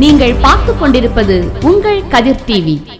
நீங்கள் பார்த்துக் கொண்டிருப்பது உங்கள் கதிர் TV.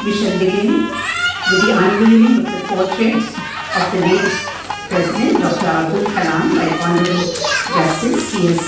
We shall begin with the unveiling of the portrait of the late President Dr. Abdul Kalam by Honorable Justice C.S.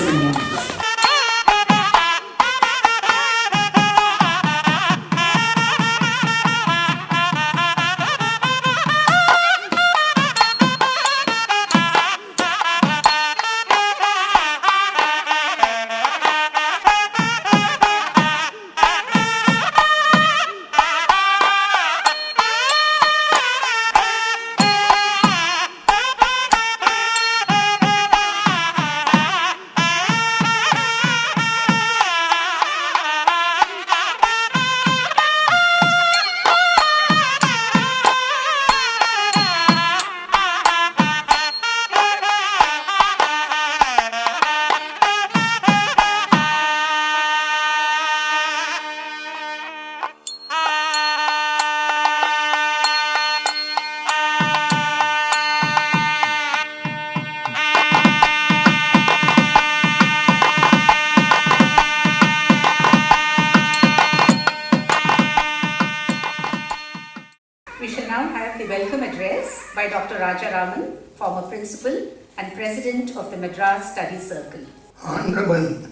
We shall now have the welcome address by Dr. Rajaraman, former principal and president of the Madras Study Circle. Honorable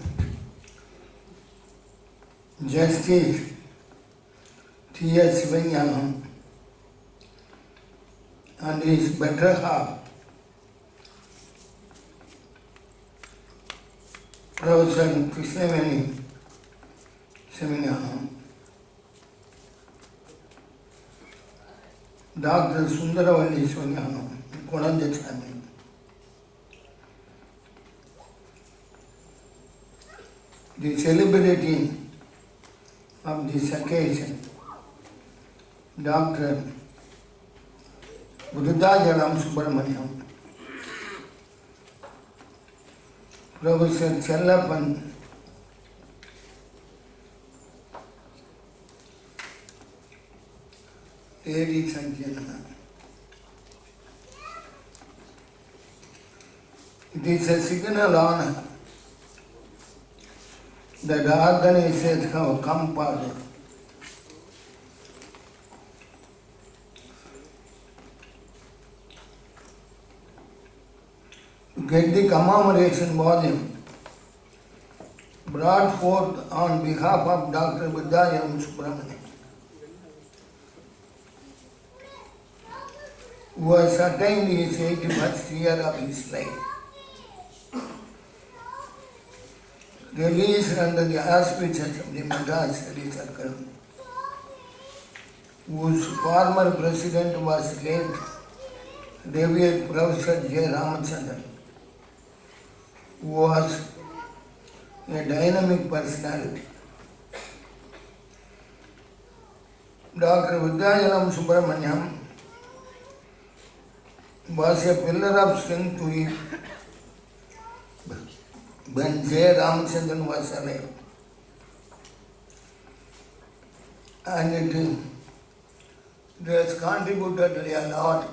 Justice T.S. Vinyanam and his better half, Professor Krishnaveni Seminyanam, Dr. Sundaravali Swanyanam, Kodandachami, the celebrity of this occasion, Dr. Buddhajalam Subramaniam, Professor Challapan, ladies and gentlemen. It is a signal honor that the organizers have come forward to get the commemoration volume brought forth on behalf of Dr. Buddhajalam Subramaniam, who has attained his 81st year of his life. Released under the auspices of the Madras Study Circle, whose former president was late Revered Professor J. Ramachandran, who was a dynamic personality. Dr. Buddhajalam Subramaniam was a pillar of strength to him when J. Ramachandran was alive. And it has contributed a lot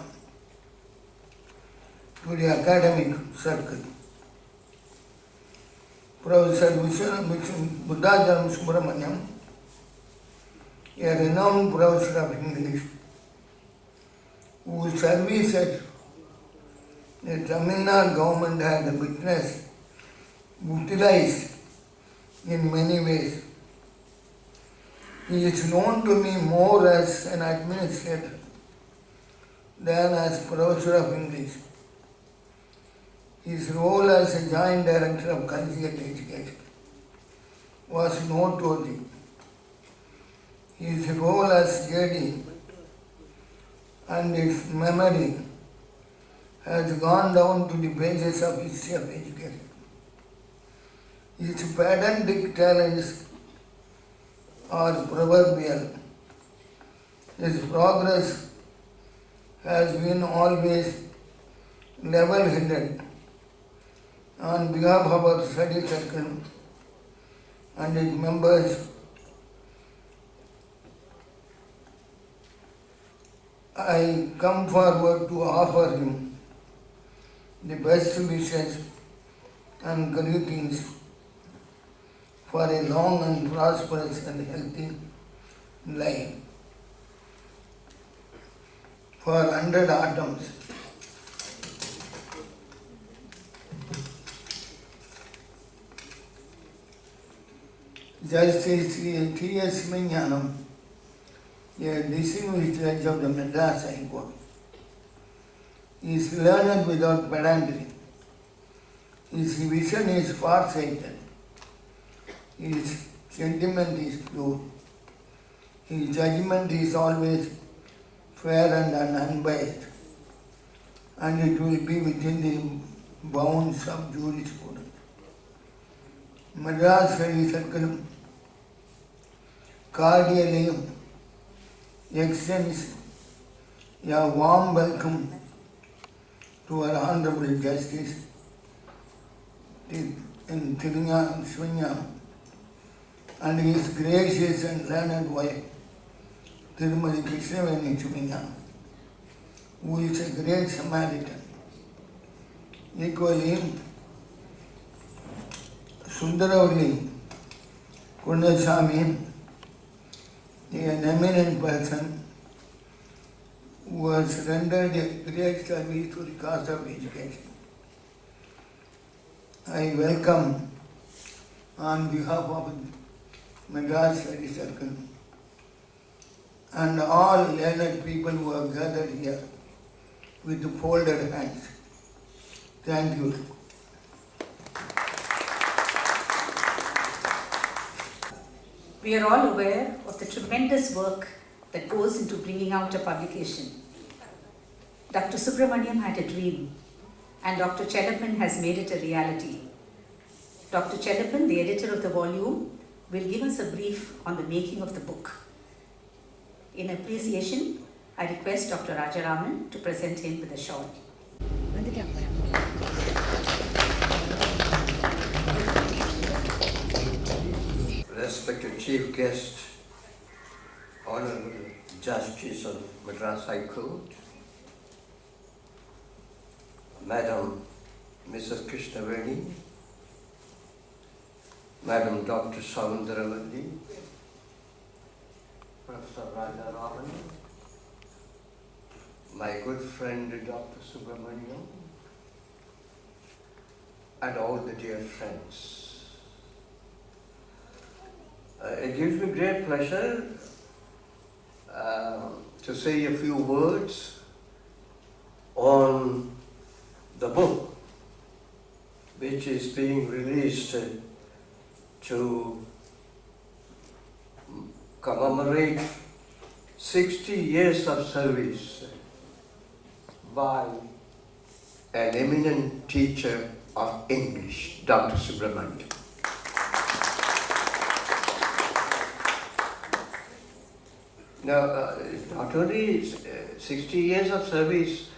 to the academic circle. Professor Buddhajalam Subramaniam, a renowned professor of English, whose services the Tamil Nadu government had witnessed, utilized in many ways. He is known to me more as an administrator than as professor of English. His role as a joint director of collegiate education was noteworthy. His role as JD and its memory has gone down to the pages of history of education. His pedantic talents are proverbial. His progress has been always level-headed. On behalf of our study circle and its members, I come forward to offer him the best wishes and greetings for a long and prosperous and healthy life. for 100 atoms. Justice T.S. Minyanam, a distinguished judge of the Madras High Court, is learned without pedantry. His vision is far-sighted. His sentiment is pure. His judgment is always fair and unbiased, and it will be within the bounds of jurisprudence. Madras Study Circle cordially extends a warm welcome to our Honorable Justice in Swinyam and his gracious and learned wife, Tirumadi Krishnaveni Swinyam, who is a great Samaritan. Equally, Sundaravali Kundasamy, an eminent person who has rendered a great service to the cause of education. I welcome on behalf of Madras Study Circle and all learned people who have gathered here with folded hands. Thank you. We are all aware of the tremendous work that goes into bringing out a publication. Dr. Subramaniam had a dream, and Dr. Chellappan has made it a reality. Dr. Chellappan, the editor of the volume, will give us a brief on the making of the book. In appreciation, I request Dr. Rajaraman to present him with a short. Respected Chief Guest, Honorable Justice of Madras High Court, Madam Mrs. Krishnaveni, Madam Dr. Soundaravali, Professor Rajaraman, my good friend Dr. Subramaniam, and all the dear friends. It gives me great pleasure to say a few words on the book which is being released to commemorate 60 years of service by an eminent teacher of English, Dr. Subramaniam. Now, not only 60 years of service,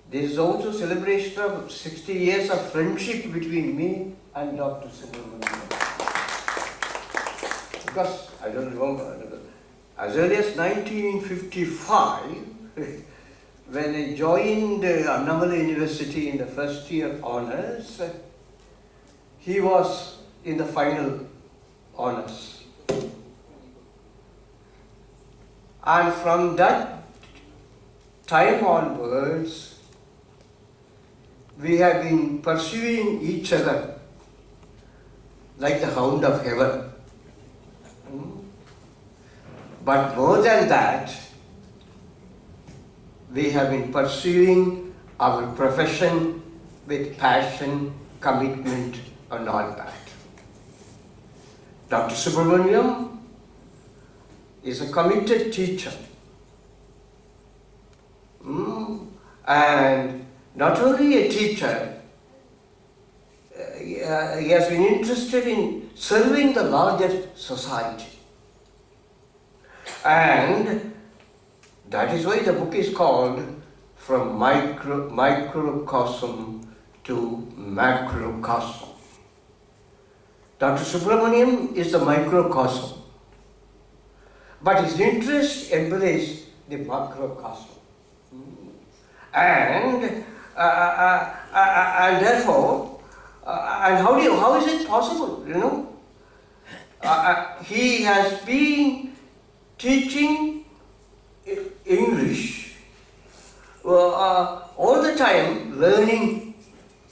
there is also celebration of 60 years of friendship between me and Dr. Subramaniam. Because, I don't remember, as early as 1955, when I joined S.muthamil University in the first year honours, he was in the final honours. And from that time onwards, we have been pursuing each other like the hound of heaven. But more than that, we have been pursuing our profession with passion, commitment, and all that. Dr. Subramaniam is a committed teacher. And not only a teacher, he has been interested in serving the larger society. And that is why the book is called From Microcosm to Macrocosm. Dr. Subramaniam is the microcosm, but his interest embraced the macrocosm. And therefore, and how is it possible, he has been teaching English all the time learning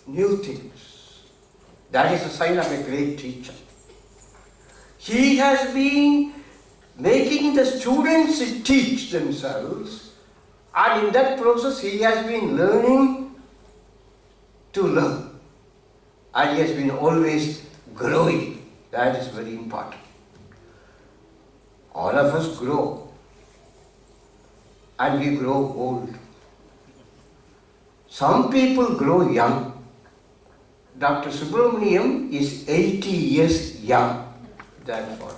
new things. That is a sign of a great teacher. He has been making the students teach themselves, and in that process he has been learning to learn, and he has been always growing. That is very important. All of us grow, and we grow old. Some people grow young. Dr. Subramaniam is 80 years young. That's what.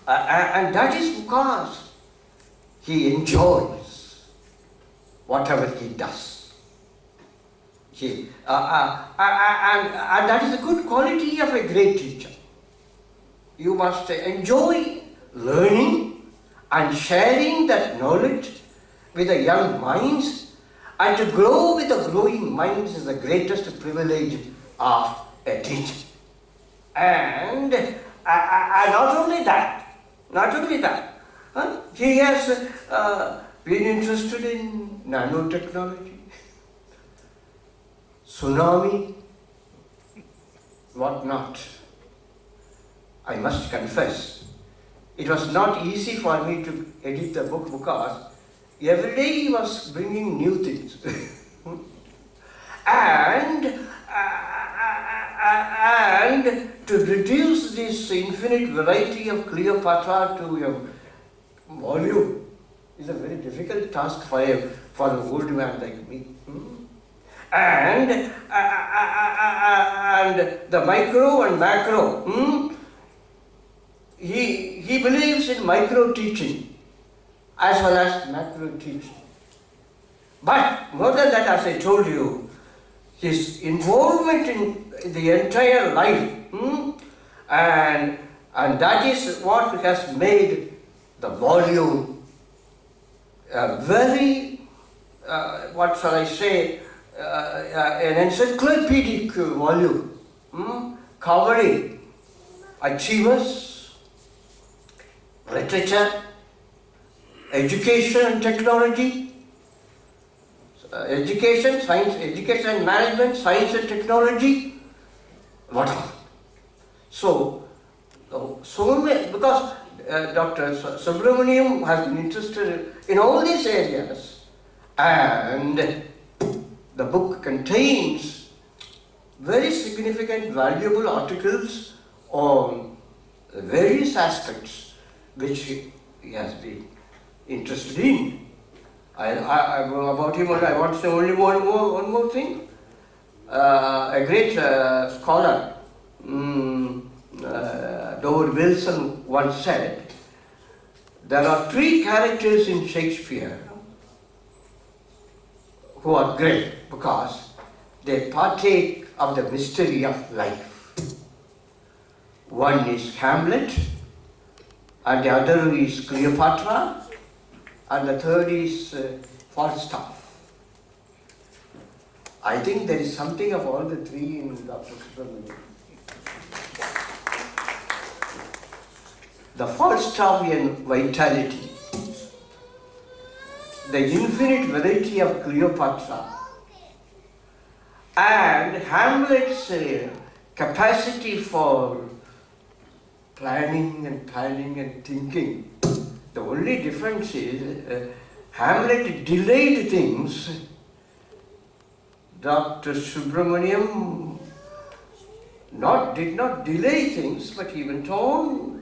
And that is because he enjoys whatever he does. And that is a good quality of a great teacher. You must enjoy learning and sharing that knowledge with the young minds, and to grow with the growing minds is the greatest privilege of a teacher. And not only that, he has been interested in nanotechnology, tsunami, what not. I must confess, it was not easy for me to edit the book because every day he was bringing new things. and to reduce this infinite variety of Cleopatra to a volume is a very difficult task for an old man like me. And the micro and macro, he believes in micro teaching as well as macro teaching. But more than that, as I told you, his involvement in the entire life, and that is what has made the volume a very, what shall I say, an encyclopedic volume, covering achievers, literature, education and technology, education, science, education and management, science and technology, whatever. So many, because Dr. Subramaniam has been interested in all these areas, and the book contains very significant, valuable articles on various aspects which he has been interested in. About him, I want to say only one more thing. A great scholar, Dover Wilson, once said, there are three characters in Shakespeare who are great because they partake of the mystery of life. One is Hamlet, and the other is Cleopatra, and the third is Falstaff. I think there is something of all the three in Dr. Subramaniam. The Falstaffian vitality, the infinite variety of Cleopatra, and Hamlet's capacity for planning and thinking. The only difference is Hamlet delayed things. Dr. Subramaniam did not delay things, but he went on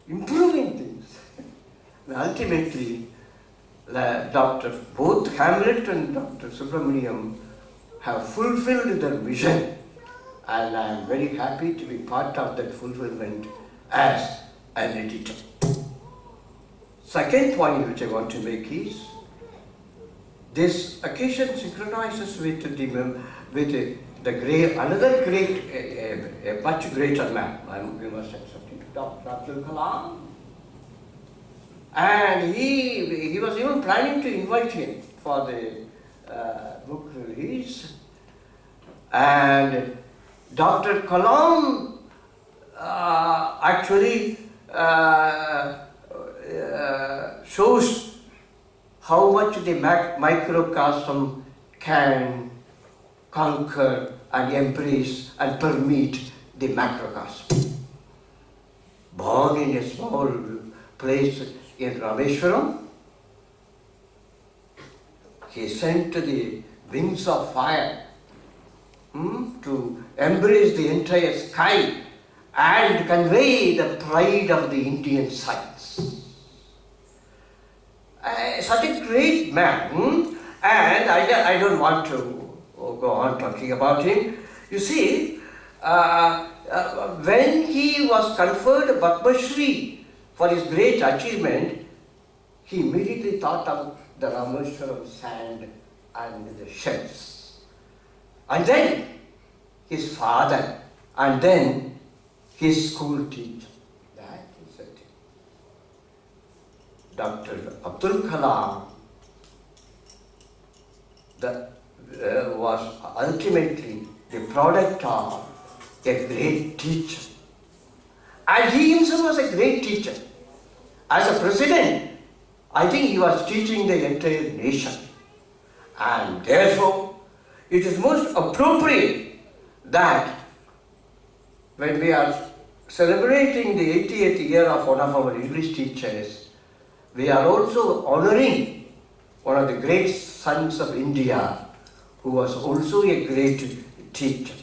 improving things. And ultimately, both Hamlet and Dr. Subramaniam have fulfilled their vision, and I am very happy to be part of that fulfillment as an editor. Second point which I want to make is, this occasion synchronizes with another great, a much greater man. We must accept it, Dr. Abdul Kalam. And he was even planning to invite him for the book release. And Dr. Kalam actually shows how much the microcosm can conquer and embrace and permeate the macrocosm. Born in a small place in Rameshwaram, he sent the wings of fire to embrace the entire sky and convey the pride of the Indian science. Such a great man, and I don't want to go on talking about him. You see, when he was conferred Padma Shri for his great achievement, he immediately thought of the Rameshwaram sand and the shells. And then his father, and then his school teacher. That is the thing. Dr. Abdul Kalam was ultimately the product of a great teacher. And he himself was a great teacher. As a president, I think he was teaching the entire nation. And therefore, it is most appropriate that when we are celebrating the 80th year of one of our English teachers, we are also honoring one of the great sons of India who was also a great teacher.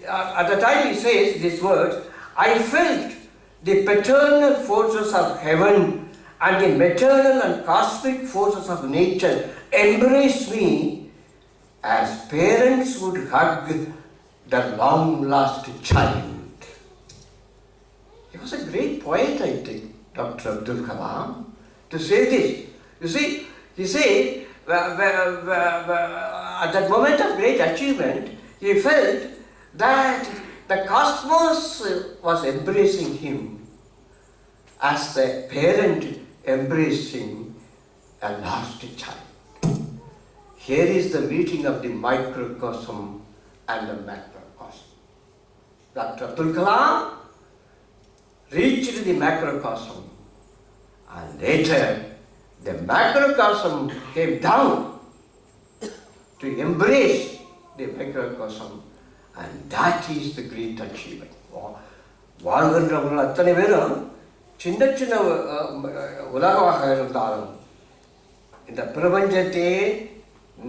At the time he says these words, I felt the paternal forces of heaven and the maternal and cosmic forces of nature embrace me as parents would hug their long-lost child. He was a great poet, I think, Dr. Abdul Kalam, to say this. You see, he said, at that moment of great achievement, he felt that the cosmos was embracing him as the parent embracing a lost child. Here is the meeting of the microcosm and the macrocosm. Dr. Abdul Kalam reached the macrocosm, and later the macrocosm came down to embrace the microcosm, and that is the great achievement. வாழ்கின்றவர்கள் அத்தனை பேரும் சின்ன சின்ன உலகமாக இருந்தாலும் இந்த பிரபஞ்சத்தையே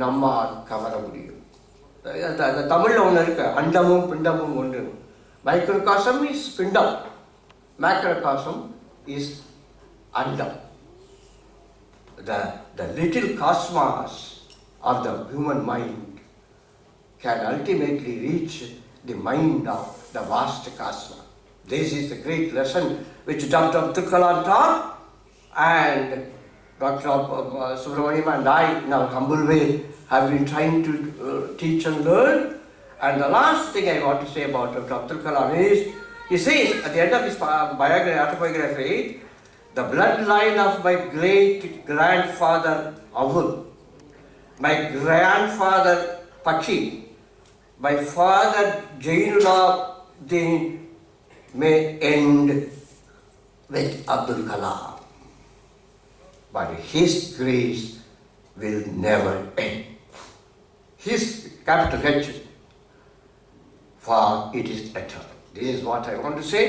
நம்மால் கவர முடியும். அந்த தமிழில் ஒன்று இருக்கு, அண்டமும் பிண்டமும் ஒன்று. மைக்ரோகாசம் இஸ் பிண்டம், மேக்ரோகாசம் இஸ் அண்டம். The little cosmos of the human mind can ultimately reach the mind of the vast cosmos. This is the great lesson which Dr. Abdul Kalam taught, and Dr. Subramaniam and I, in our humble way, have been trying to teach and learn. And the last thing I want to say about Dr. Abdul Kalam is, he says at the end of his autobiography, the bloodline of my great grandfather Avul, my grandfather Pachi, my father Jainuddin may end with Abdul Kalam, but his grace will never end. His capital H, for it is eternal. This is what I want to say.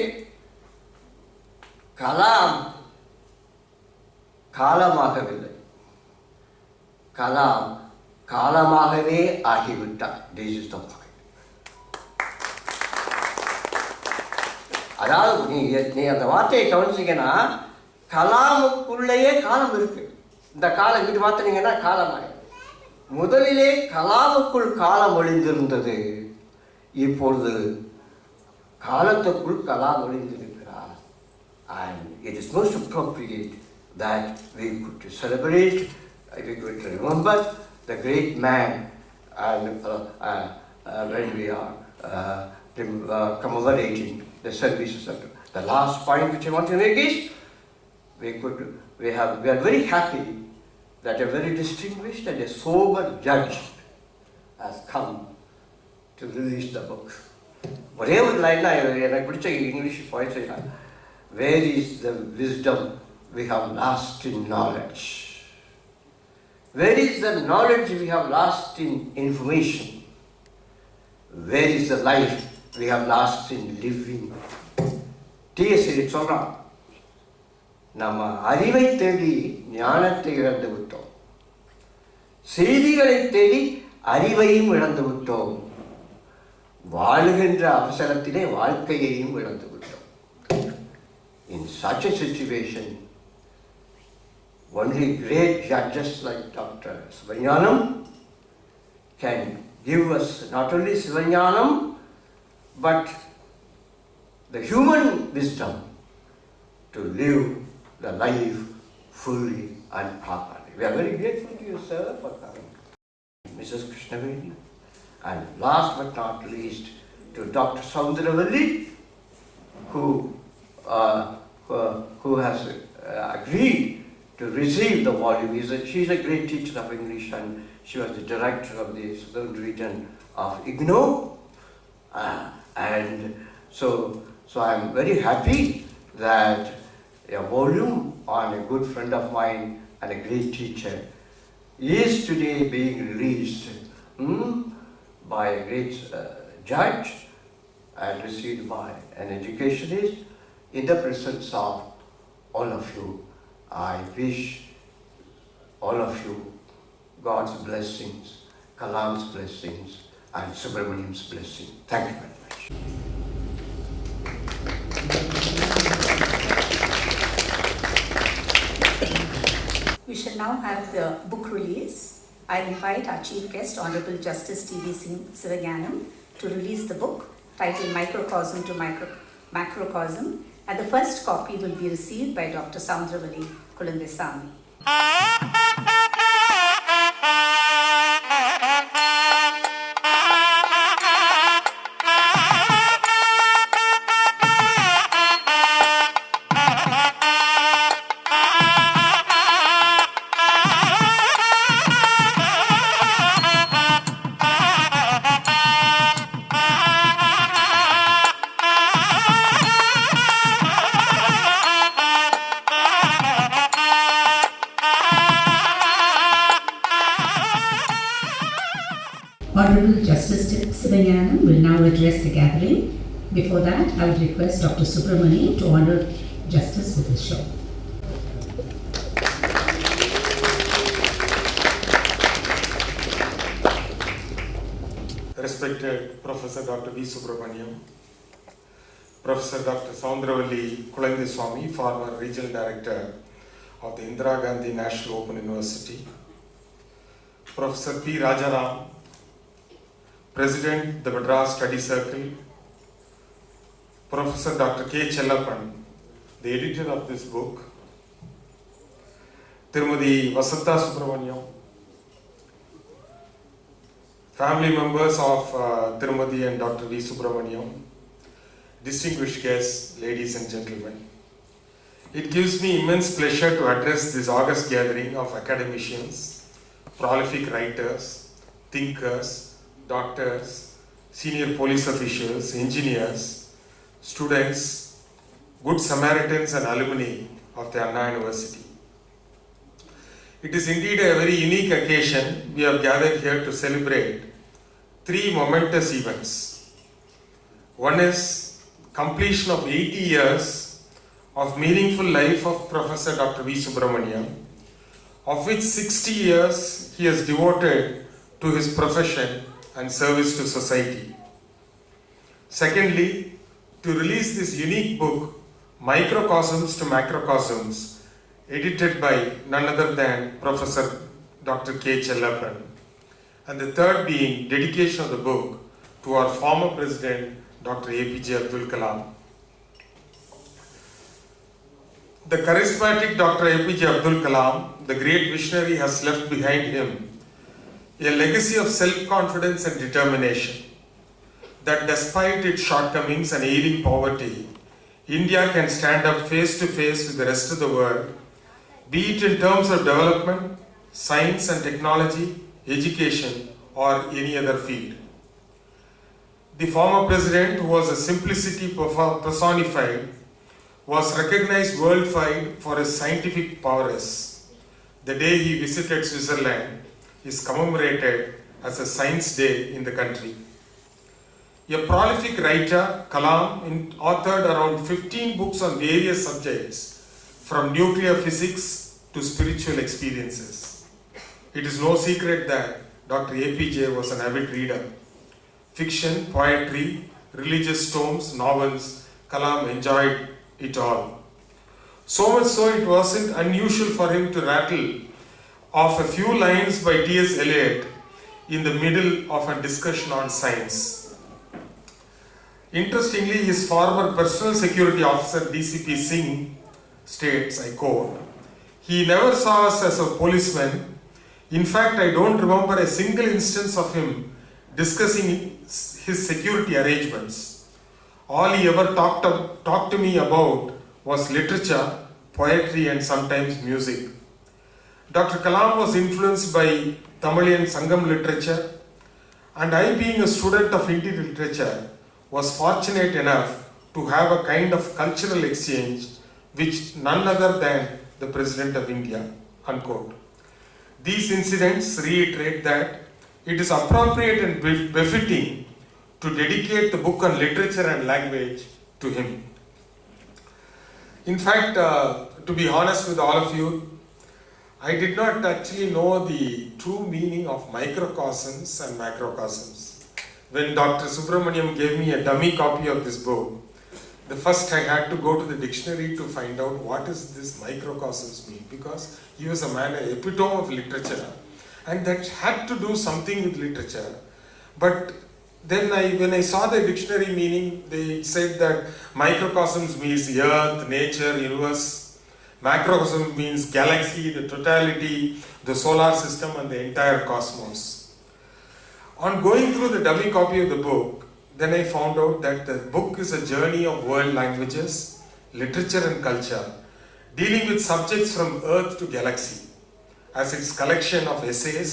Kalam காலமாகவில்லை, கலாம் காலமாகவே ஆகிவிட்டார். This is the point. அதாவது நீ அந்த வார்த்தையை கவனிச்சிங்கன்னா, கலாமுக்குள்ளேயே காலம் இருக்கு. இந்த காலம் இங்கிட்டு பார்த்தீங்கன்னா காலமாக முதலிலே கலாமுக்குள் காலம் ஒளிந்திருந்தது, இப்பொழுது காலத்துக்குள் Kalam ஒளிந்திருக்கிறார். And it is most appropriate that we could celebrate, we could remember the great man, and when we are commemorating the services of the last point which I want to make is, we are very happy that a very distinguished and a sober judge has come to release the book. ஒரே ஒரு line எனக்கு பிடிச்ச English point, where is the wisdom we have lost in knowledge? Where is the knowledge we have lost in information? Where is the life we have lost in living? T.S. சொல்றான், நம்ம அறிவை தேடி ஞானத்தை இழந்து விட்டோம், செய்திகளை தேடி அறிவையும் இழந்து விட்டோம், வாழுகின்ற அவசரத்திலே வாழ்க்கையையும் இழந்து விட்டோம். In such a situation, only great judges like Dr. Sivanyanam can give us not only Sivanyanam but the human wisdom to live the life fully and properly. We are very grateful to you, sir, for coming. Mrs. Krishnavedi, and last but not least to Dr. Soundravalli, who has agreed to receive the volume. She is a great teacher of English, and she was the director of the Southern Region of IGNO. And so I am very happy that a volume on a good friend of mine and a great teacher is today being released by a great judge and received by an educationist in the presence of all of you. I wish all of you God's blessings, Kalam's blessings, and Subramaniam's blessing. Thank you very much. We shall now have the book release. I invite our Chief Guest, Honorable Justice T.V. Sivanyanam, to release the book titled Microcosm to Macrocosm, and the first copy will be received by Dr. Soundravalli Kulandesami. Honorable Justice Sivanyanam will now address the gathering. Before that, I would request Dr. Subramaniam to honor Justice with his show. Respected Professor Dr. V. Subramaniam, Professor Dr. Soundravalli Kulandeswamy, former Regional Director of the Indira Gandhi National Open University, Professor P. Rajaram, President, the Madras Study Circle, Professor Dr. K. Chellappan, the editor of this book, Tirumadi Vasantha Subramaniam, family members of Tirumadi and Dr. V. Subramaniam, distinguished guests, ladies and gentlemen. It gives me immense pleasure to address this august gathering of academicians, prolific writers, thinkers, doctors, senior police officials, engineers, students, good Samaritans and alumni of the Anna University. It is indeed a very unique occasion. We have gathered here to celebrate three momentous events. One is completion of 80 years of meaningful life of Professor Dr. V. Subramaniam, of which 60 years he has devoted to his profession and service to society. Secondly, to release this unique book, Microcosms to Macrocosms, edited by none other than Professor Dr. K. Chellappan. And the third being dedication of the book to our former President, Dr. APJ Abdul Kalam. The charismatic Dr. APJ Abdul Kalam, the great visionary, has left behind him a legacy of self-confidence and determination, that despite its shortcomings and ailing poverty, India can stand up face to face with the rest of the world, be it in terms of development, science and technology, education, or any other field. The former president, who was a simplicity personified, was recognized worldwide for his scientific prowess. The day he visited Switzerland is commemorated as a Science Day in the country. A prolific writer, Kalam authored around 15 books on various subjects, from nuclear physics to spiritual experiences. It is no secret that Dr. APJ was an avid reader. Fiction, poetry, religious tomes, novels, Kalam enjoyed it all. So much so it wasn't unusual for him to rattle off a few lines by T.S. Eliot in the middle of a discussion on science. Interestingly, his former personal security officer DCP Singh states, I quote, "He never saw us as a policeman. In fact, I don't remember a single instance of him discussing his security arrangements. All he ever talked to me about was literature, poetry and sometimes music." Dr. Kalam was influenced by Tamilian Sangam literature, and I, being a student of Indian literature, was fortunate enough to have a kind of cultural exchange which none other than the President of India, unquote. These incidents reiterate that it is appropriate and befitting to dedicate the book on literature and language to him. In fact, to be honest with all of you, I did not actually know the true meaning of microcosms and macrocosms. When Dr. Subramaniam gave me a dummy copy of this book, the first I had to go to the dictionary to find out what is this microcosms mean, because he was a man, an epitome of literature, and that had to do something with literature. But then when I saw the dictionary meaning, they said that microcosms means the earth, nature, universe. Macrocosm means galaxy, the totality, the solar system and the entire cosmos. On going through the dummy copy of the book, then I found out that the book is a journey of world languages, literature and culture, dealing with subjects from earth to galaxy, as its collection of essays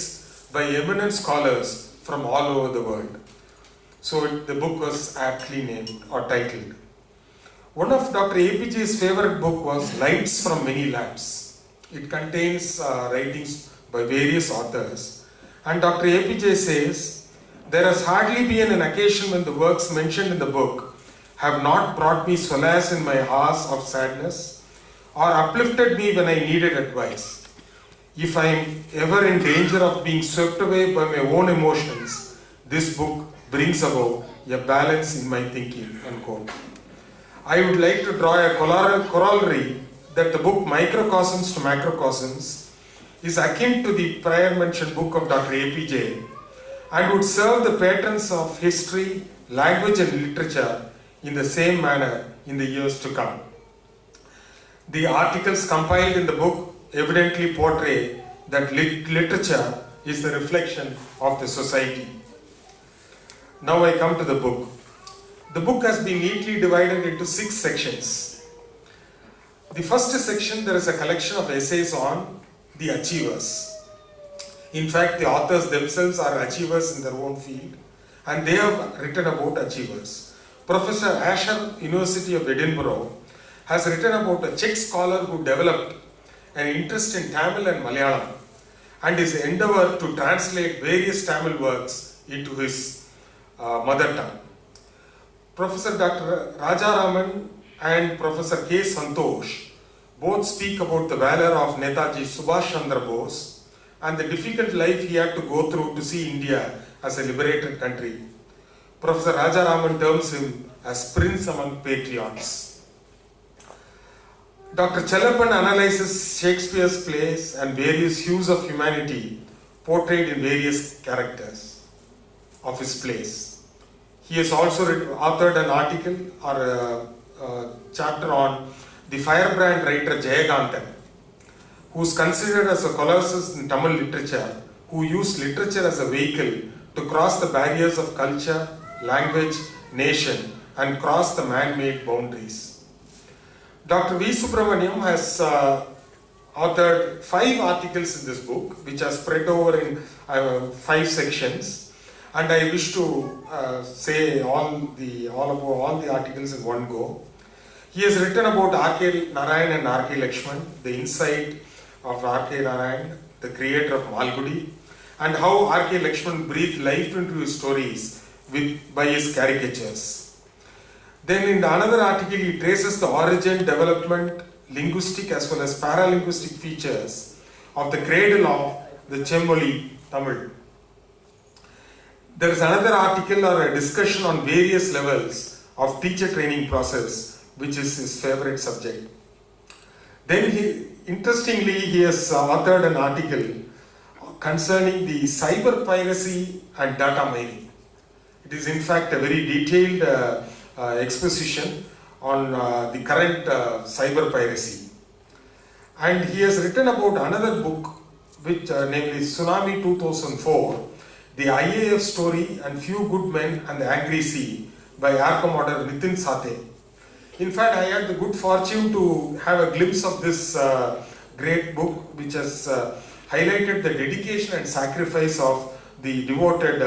by eminent scholars from all over the world. So the book was aptly named or titled. One of Dr. APJ's favorite book was Lights from Many Lamps. It contains writings by various authors. And Dr. APJ says, "There has hardly been an occasion when the works mentioned in the book have not brought me solace in my hours of sadness or uplifted me when I needed advice. If I am ever in danger of being swept away by my own emotions, this book brings about a balance in my thinking," unquote. I would like to draw a corollary that the book Microcosms to Macrocosms is akin to the prior mentioned book of Dr. APJ and would serve the patrons of history, language and literature in the same manner in the years to come. The articles compiled in the book evidently portray that literature is the reflection of the society. Now I come to the book. The book has been neatly divided into 6 sections. The first section, there is a collection of essays on the achievers. In fact, the authors themselves are achievers in their own field, and they have written about achievers. Professor Asher, University of Edinburgh, has written about a Czech scholar who developed an interest in Tamil and Malayalam, and his endeavor to translate various Tamil works into his mother tongue. Professor Dr. Rajaraman and Professor K. Santosh both speak about the valor of Netaji Subhash Chandra Bose and the difficult life he had to go through to see India as a liberated country. Professor Rajaraman terms him as prince among patriots. Dr. Chelapan analyzes Shakespeare's plays and various hues of humanity portrayed in various characters of his plays. He has also authored an article or a chapter on the firebrand writer Jayakantan, who is considered as a colossus in Tamil literature, who used literature as a vehicle to cross the barriers of culture, language, nation, and cross the man-made boundaries. Dr. V. Subramaniam has authored 5 articles in this book, which are spread over in 5 sections. And I wish to say all the articles in one go. He has written about R.K. Narayan and R.K. Lakshman, the insight of R.K. Narayan, the creator of Malgudi, and how R.K. Lakshman breathed life into his stories by his caricatures. Then in another article he traces the origin, development, linguistic as well as paralinguistic features of the cradle of the Chemmoli Tamil. There is another article or a discussion on various levels of teacher training process, which is his favorite subject. Then interestingly, he has authored an article concerning the cyber piracy and data mining. It is in fact a very detailed exposition on the current cyber piracy. And he has written about another book, which namely Tsunami 2004, The IAF Story and Few Good Men and the Angry Sea by Air Commodore Nitin Sathe. In fact, I had the good fortune to have a glimpse of this great book, which has highlighted the dedication and sacrifice of the devoted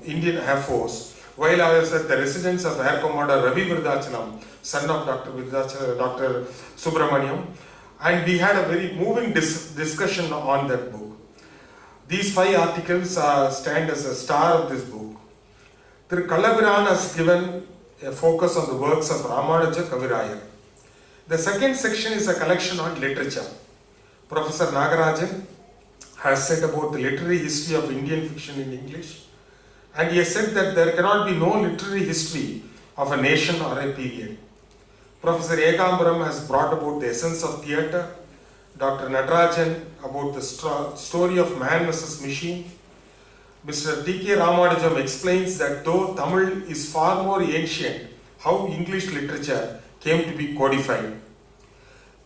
Indian Air Force while I was at the residence of Air Commodore Ravi Virudhachalam, son of Dr. Subramaniam, and we had a very moving discussion on that book. These 5 articles stand as a star of this book. Thiru Kallabiran has given a focus on the works of Ramanuja Kavirayar. The second section is a collection on literature. Professor Nagarajan has said about the literary history of Indian fiction in English, and he has said that there cannot be no literary history of a nation or a period. Professor Ekambaram has brought about the essence of theatre, Dr. Natarajan about the story of man versus machine. Mr. T.K. Ramanujam explains that though Tamil is far more ancient, how English literature came to be codified.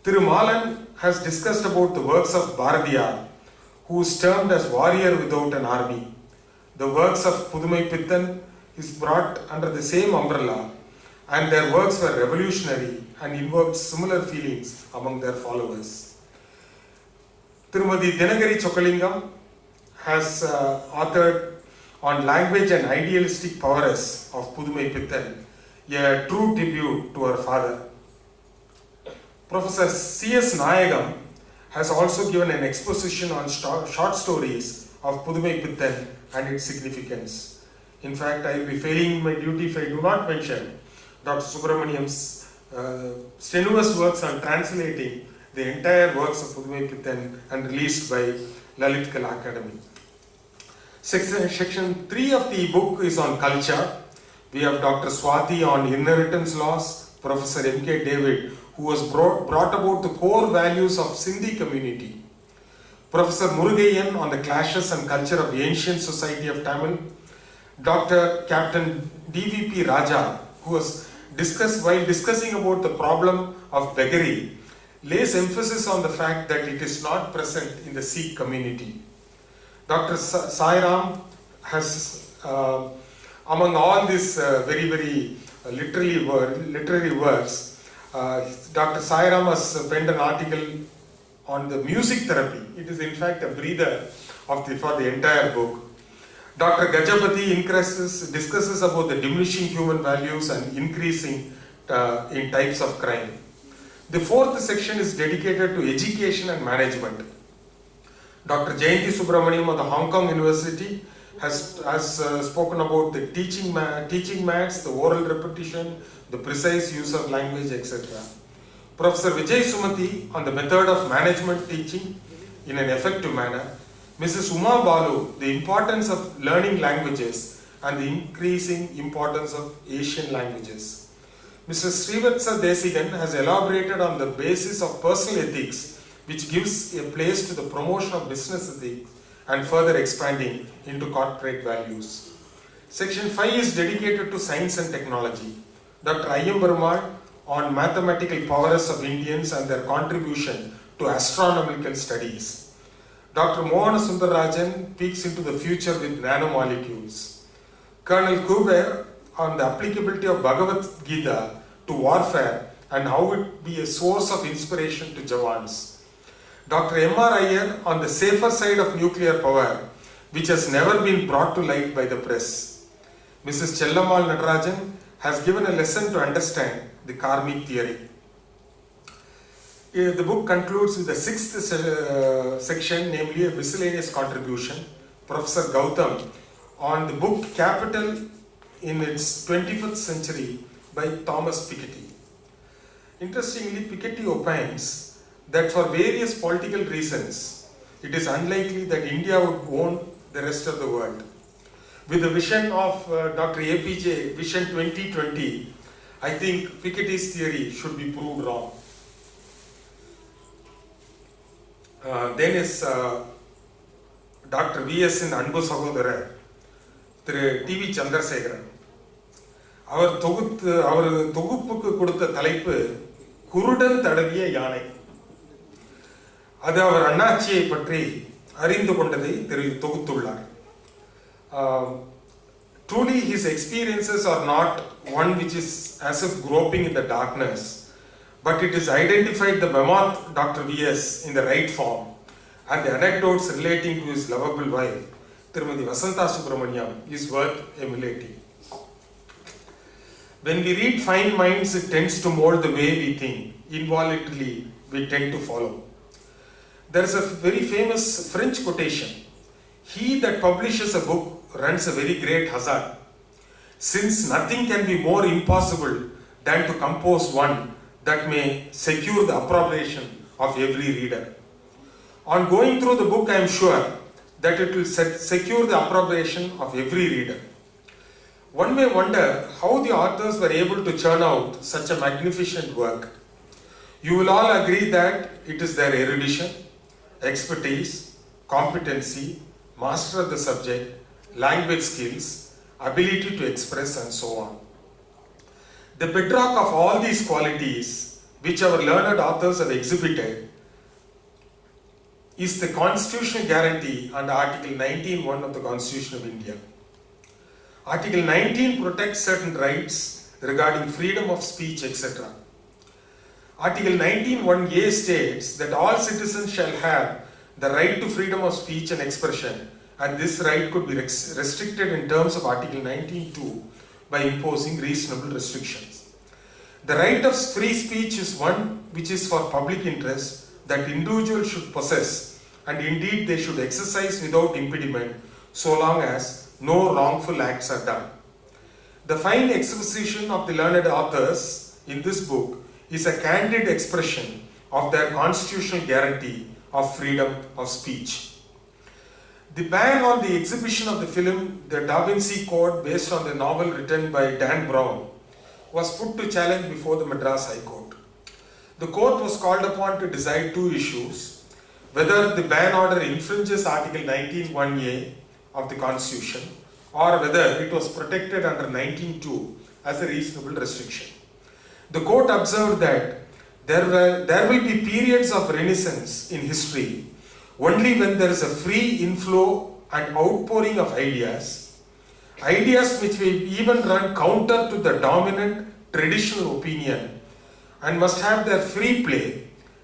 Thirumalan has discussed about the works of Bharadiyar, who is termed as warrior without an army. The works of Pudumai Pittan is brought under the same umbrella, and their works were revolutionary and invoked similar feelings among their followers. Tirumadi Dinagari Chokalingam has authored on language and idealistic prowess of Pudumai Pittan, a true tribute to her father. Professor C.S. Nayagam has also given an exposition on short stories of Pudumai Pittan and its significance. In fact, I will be failing my duty if I do not mention Dr. Subramaniam's strenuous works on translating the entire works of Pudumai Pittan and released by Lalit Kala Academy. Section 3 of the book is on culture. We have Dr. Swati on inheritance laws, Professor M.K. David, who has brought about the core values of Sindhi community, Professor Murugayan on the clashes and culture of the ancient society of Tamil, Dr. Captain D.V.P. Raja, who has while discussing about the problem of beggary, lays emphasis on the fact that it is not present in the Sikh community. Dr. Sairam has, among all these very literary works, Dr. Sairam has penned an article on the music therapy. It is in fact a breather for the entire book. Dr. Gajapati discusses about the diminishing human values and increasing in types of crime. The fourth section is dedicated to education and management. Dr. Jayanti Subramaniam of the Hong Kong University has spoken about the teaching maths, the oral repetition, the precise use of language, etc. Professor Vijay Sumati on the method of management teaching in an effective manner. Mrs. Uma Balu, the importance of learning languages and the increasing importance of Asian languages. Mr. Srivatsa Desigan has elaborated on the basis of personal ethics, which gives a place to the promotion of business ethics and further expanding into corporate values. Section 5 is dedicated to science and technology. Dr. I.M. Burma on mathematical prowess of Indians and their contribution to astronomical studies. Dr. Mohana Sundararajan peeks into the future with nanomolecules. Colonel Kuber on the applicability of Bhagavad Gita to warfare and how it be a source of inspiration to Jawans. Dr. M.R. Iyer on the safer side of nuclear power, which has never been brought to light by the press. Mrs. Chellamal Natarajan has given a lesson to understand the karmic theory. The book concludes with the sixth section, namely a miscellaneous contribution, Professor Gautam, on the book Capital in its 25th century by Thomas Piketty. Interestingly, Piketty opines that for various political reasons, it is unlikely that India would own the rest of the world. With the vision of Dr. APJ, Vision 2020, I think Piketty's theory should be proved wrong. Then is Dr. V.S. in Anbu Sahodara, Thiru T V Chandrasekaran. அவர் தொகுப்புக்கு கொடுத்த தலைப்பு குருடன் தடவிய யானை. அது அவர் அண்ணாச்சியை பற்றி அறிந்து கொண்டதை தொகுத்துள்ளார். Truly his experiences are not one which is as if groping in the darkness, but it is identified the mammoth Dr. V.S. in the right form, and the anecdotes relating to his lovable wife, Tirumati Vasantha Subramaniam, is worth emulating. When we read Fine Minds, it tends to mold the way we think. Involuntarily, we tend to follow. There is a very famous French quotation. He that publishes a book runs a very great hazard, since nothing can be more impossible than to compose one that may secure the approbation of every reader. On going through the book, I am sure that it will secure the approbation of every reader. One may wonder how the authors were able to churn out such a magnificent work. You will all agree that it is their erudition, expertise, competency, master of the subject, language skills, ability to express, and so on. The bedrock of all these qualities, which our learned authors have exhibited, is the constitutional guarantee under Article 19.1 of the Constitution of India. Article 19 protects certain rights regarding freedom of speech, etc. Article 19.1a states that all citizens shall have the right to freedom of speech and expression, and this right could be restricted in terms of Article 19.2 by imposing reasonable restrictions. The right of free speech is one which is for public interest that individuals should possess, and indeed they should exercise without impediment so long as no wrongful acts are done. The fine exposition of the learned authors in this book is a candid expression of their constitutional guarantee of freedom of speech. The ban on the exhibition of the film The Da Vinci Code, based on the novel written by Dan Brown, was put to challenge before the Madras High Court. The court was called upon to decide two issues: whether the ban order infringes Article 19.1a of the Constitution, or whether it was protected under 19.2 as a reasonable restriction. The court observed that there will be periods of renaissance in history only when there is a free inflow and outpouring of ideas which may even run counter to the dominant traditional opinion and must have their free play,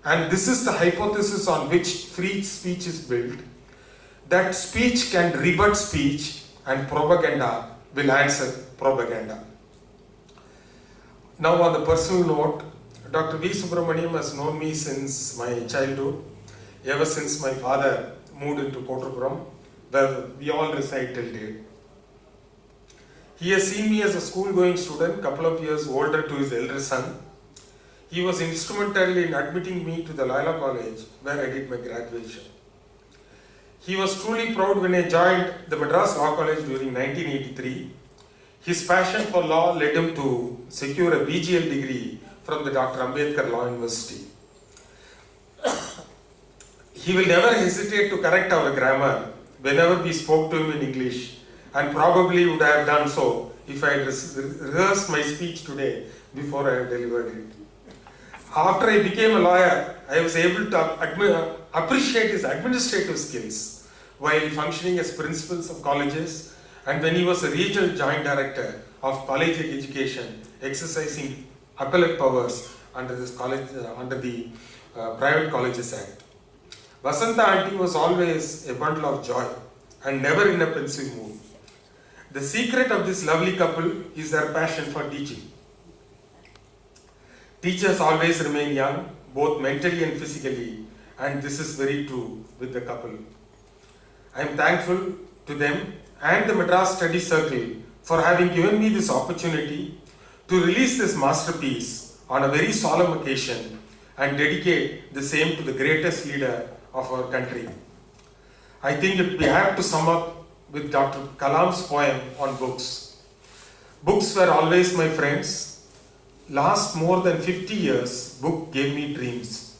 and this is the hypothesis on which free speech is built, that speech can rebut speech and propaganda will answer propaganda. Now, on the personal note, Dr. V. Subramaniam has known me since my childhood, ever since my father moved into Kottapuram, where we all reside till date. He has seen me as a school-going student, couple of years older to his elder son. He was instrumental in admitting me to the Loyola College, where I did my graduation. He was truly proud when I joined the Madras Law College during 1983. His passion for law led him to secure a BGL degree from the Dr. Ambedkar Law University. He will never hesitate to correct our grammar whenever we spoke to him in English, and probably would have done so if I had rehearsed my speech today before I had delivered it. After I became a lawyer, I was able to appreciate his administrative skills while functioning as principals of colleges, and when he was a regional joint director of collegiate education, exercising appellate powers under this college, under the Private Colleges Act. Vasantha auntie was always a bundle of joy and never in a pensive mood. The secret of this lovely couple is their passion for teaching. Teachers always remain young, both mentally and physically, and this is very true with the couple. I am thankful to them and the Madras Study Circle for having given me this opportunity to release this masterpiece on a very solemn occasion and dedicate the same to the greatest leader of our country. I think it would be apt to sum up with Dr. Kalam's poem on books. Books were always my friends. Last more than 50 years, book gave me dreams.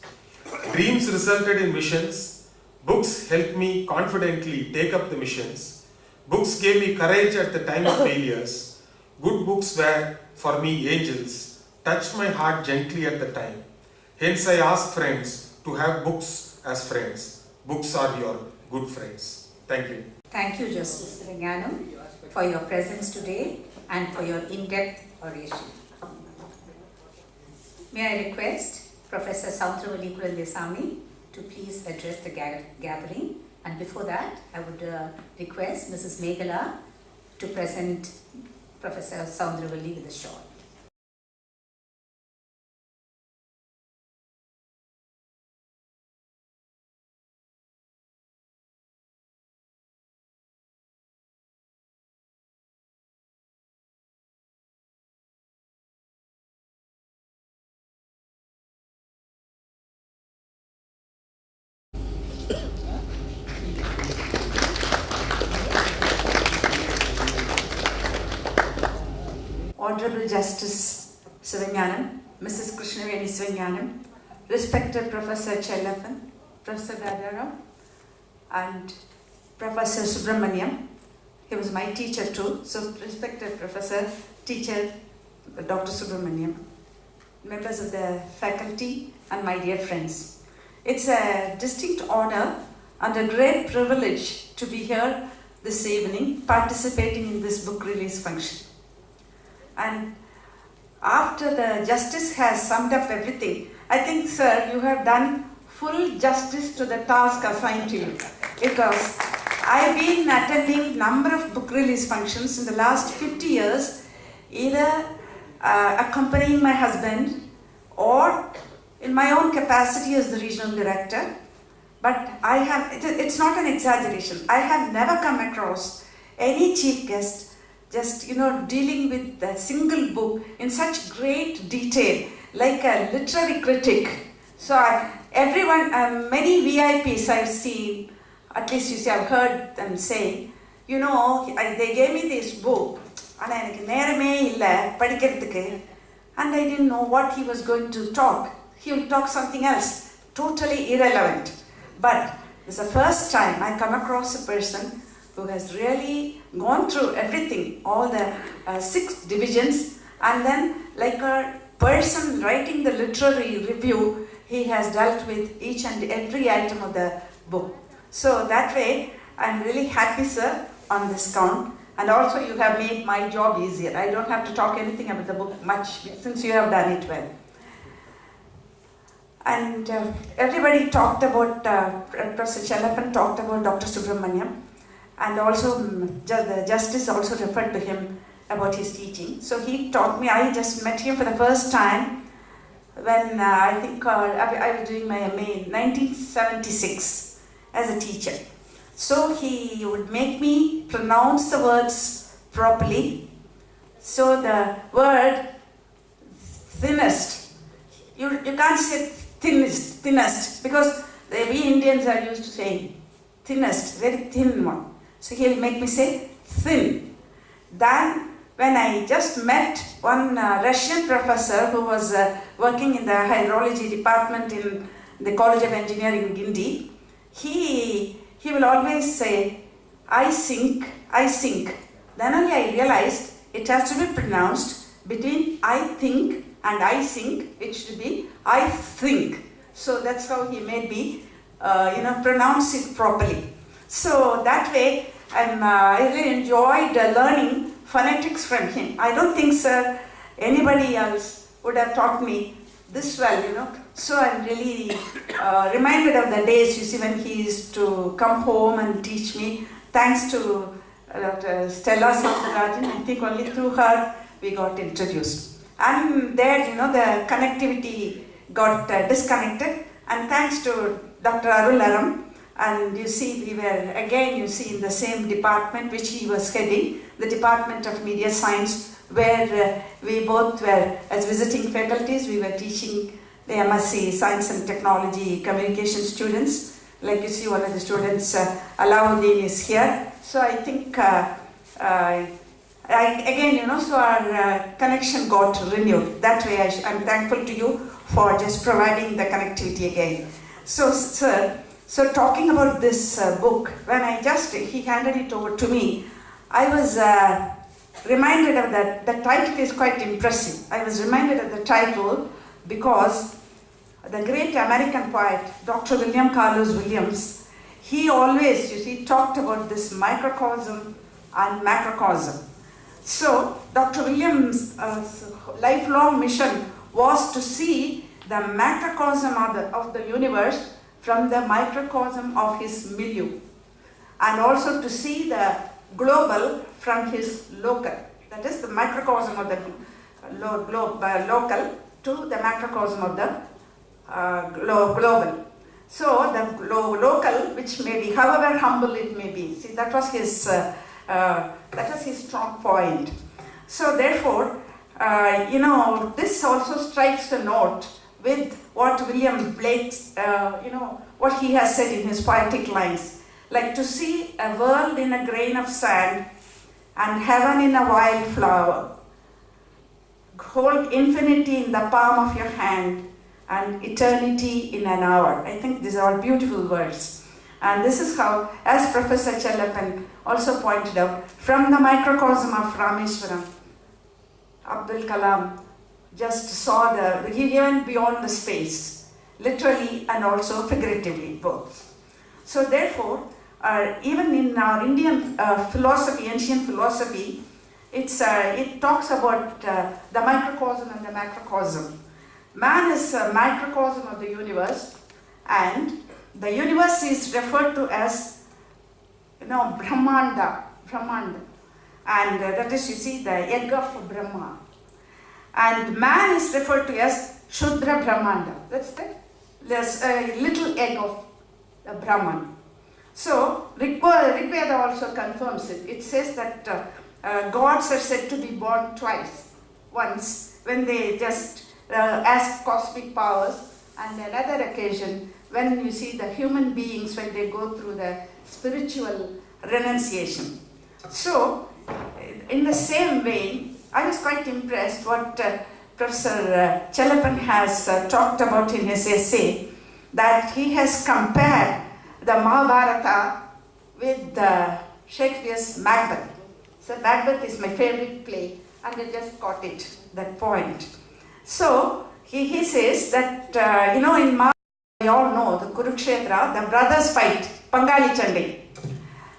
Dreams resulted in missions. Books helped me confidently take up the missions. Books gave me courage at the time of failures. Good books were, for me, angels, touched my heart gently at the time. Hence I ask friends to have books as friends. Books are your good friends. Thank you. Thank you, Justice Siranganam, for your presence today and for your in-depth oration. May I request Professor Soundravali Kurandesamy to please address the gathering. And before that, I would request Mrs. Meghala to present Professor Soundravali with a shawl. Honorable Justice Siranganam, Mrs. Krishnaveni Siranganam, respected Professor Chellappan, Professor Radharam, and Professor Subramaniam. He was my teacher too, so respected Professor, teacher Dr. Subramaniam, members of the faculty, and my dear friends. It's a distinct honor and a great privilege to be here this evening participating in this book release function. And after the Justice has summed up everything, I think, sir, you have done full justice to the task assigned to you, because I've been attending number of book release functions in the last 50 years, either accompanying my husband or in my own capacity as the regional director. But I have, it's not an exaggeration, I have never come across any chief guest just, dealing with a single book in such great detail, like a literary critic. So many VIPs I've seen, at least I've heard them say, they gave me this book, and I didn't know what he was going to talk. He will talk something else, totally irrelevant. But it's the first time I come across a person who has really gone through everything, all the 6 divisions, and then like a person writing the literary review, he has dealt with each and every item of the book. So that way, I'm really happy, sir, on this count. And also you have made my job easier. I don't have to talk anything about the book much, since you have done it well. And everybody talked about, Professor Chellappan talked about Dr. Subramaniam. And also, the Justice also referred to him about his teaching. So he taught me, I just met him for the first time when I think I was doing my MA in 1976 as a teacher. So he would make me pronounce the words properly. So the word thinnest, you can't say thinnest, because we Indians are used to saying thinnest, very thin one. So he'll make me say thin. Then when I just met one Russian professor who was working in the hydrology department in the College of Engineering in Guindy, he will always say, I sink. Then only I realized it has to be pronounced between I think and I sink, it should be I think. So that's how he made me pronounce it properly. So that way, I really enjoyed learning phonetics from him. I don't think, sir, anybody else would have taught me this well, So I'm really reminded of the days, when he used to come home and teach me. Thanks to Stella Soundarajan. I think only through her we got introduced. And there, the connectivity got disconnected. And thanks to Dr. Arul Aram, and you see, we were again, in the same department which he was heading, the Department of Media Science, where we both were, as visiting faculties, we were teaching the MSc Science and Technology Communication students. Like you see, one of the students, Alauddin, is here. So I think, so our connection got renewed. That way, I'm thankful to you for just providing the connectivity again. So, sir, talking about this book, when he handed it over to me, I was reminded of that. The title is quite impressive. I was reminded of the title because the great American poet, Dr. William Carlos Williams, he always, talked about this microcosm and macrocosm. So, Dr. Williams' lifelong mission was to see the macrocosm of the universe from the microcosm of his milieu, and also to see the global from his local. That is the microcosm of the local to the macrocosm of the global. So the local, which may be, however humble it may be, see, that was his strong point. So therefore, this also strikes the note with what William Blake, what he has said in his poetic lines, like to see a world in a grain of sand and heaven in a wild flower, hold infinity in the palm of your hand and eternity in an hour. I think these are beautiful words. And this is how, as Professor Chellapan also pointed out, from the microcosm of Rameswaram, Abdul Kalam just saw he went beyond the space, literally and also figuratively, both. So therefore, even in our Indian philosophy, ancient philosophy, it talks about the microcosm and the macrocosm. Man is a microcosm of the universe, and the universe is referred to as, Brahmanda, and that is, the egg of Brahma. And man is referred to as Shudra Brahmanda. That's the little egg of the Brahman. So Rigveda also confirms it. It says that gods are said to be born twice. Once when they just ask cosmic powers, and another occasion when you see the human beings when they go through the spiritual renunciation. So in the same way, I was quite impressed what Professor Chellapan has talked about in his essay, that he has compared the Mahabharata with Shakespeare's Macbeth. So Macbeth is my favorite play, and I just got it, that point. So he says that, in Mahabharata, we all know the Kurukshetra, the brothers fight, Pangali Chandi.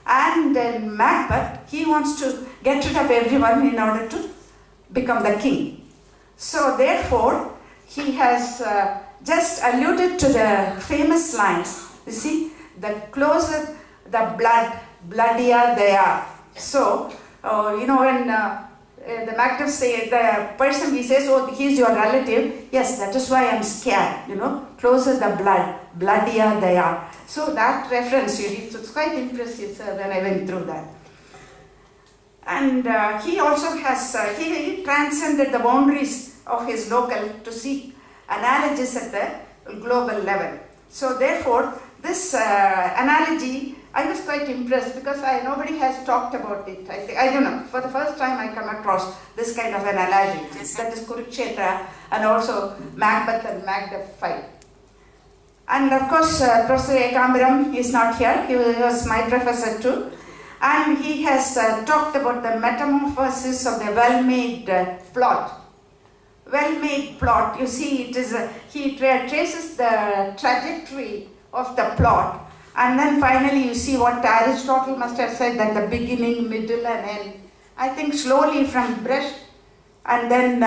And in Macbeth, he wants to get rid of everyone in order to become the king. So therefore, he has just alluded to the famous lines. You see, the closer the bloodier they are. So, when the Macbeth say, the person, he says, oh, he's your relative. Yes, that is why I'm scared, closer the bloodier they are. So that reference, it's quite impressive, sir, when I went through that. And he also has, he transcended the boundaries of his local to seek analogies at the global level. So therefore, this analogy, I was quite impressed because nobody has talked about it. I don't know, for the first time I come across this kind of an analogy. That is Kurukshetra and also Macbeth and Macbeth fight. And of course, Professor Ekambaram is not here. He was my professor too. And he has talked about the metamorphosis of the well-made plot. Well-made plot, you see, it is he traces the trajectory of the plot, and then finally you see what Aristotle must have said, that the beginning, middle and end. I think slowly from Brecht and then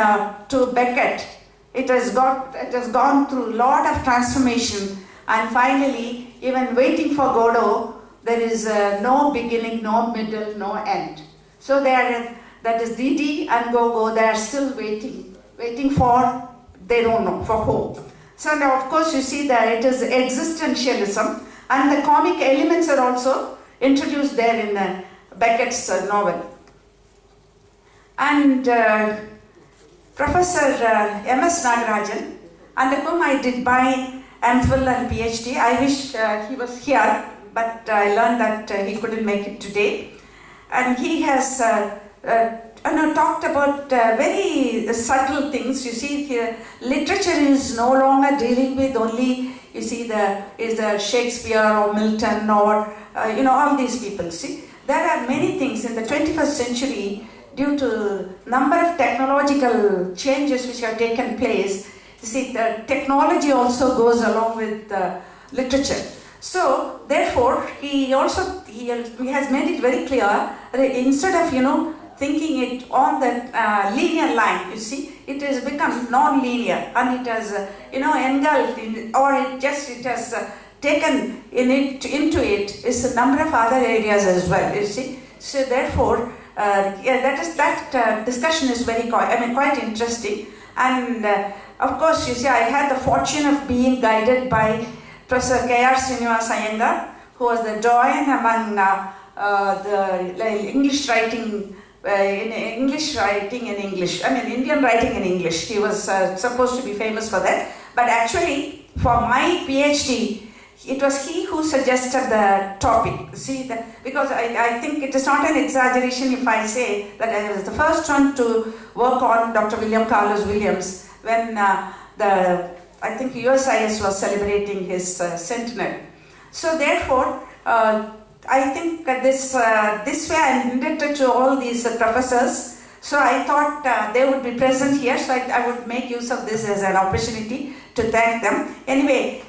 to Beckett, it has gone through a lot of transformation, and finally, even waiting for Godot, there is no beginning, no middle, no end. So that is Didi and Gogo, they are still waiting for, they don't know, for whom. So now of course you see that it is existentialism, and the comic elements are also introduced there in Beckett's novel. And Professor M.S. Nagarajan, under whom I did my MPhil and PhD. I wish he was here, but I learned that he couldn't make it today. And he has talked about very subtle things. You see, here, literature is no longer dealing with only, you see, the Shakespeare or Milton or, all these people. See, there are many things in the 21st century due to number of technological changes which have taken place. You see, the technology also goes along with literature. So, therefore, he has made it very clear that instead of, thinking it on the linear line, you see, it has become non-linear, and it has, engulfed in, or it has taken into it is a number of other areas as well, you see. So, therefore, that discussion is quite interesting. And of course, you see, I had the fortune of being guided by Professor K.R. Srinivas Iyengar, who was the doyen among the English writing, Indian writing in English. He was supposed to be famous for that. But actually, for my PhD, it was he who suggested the topic. See, because I think it is not an exaggeration if I say that I was the first one to work on Dr. William Carlos Williams when I think USIS was celebrating his centenary. So therefore, I think this way I am indebted to all these professors. So I thought they would be present here, so I would make use of this as an opportunity to thank them. Anyway,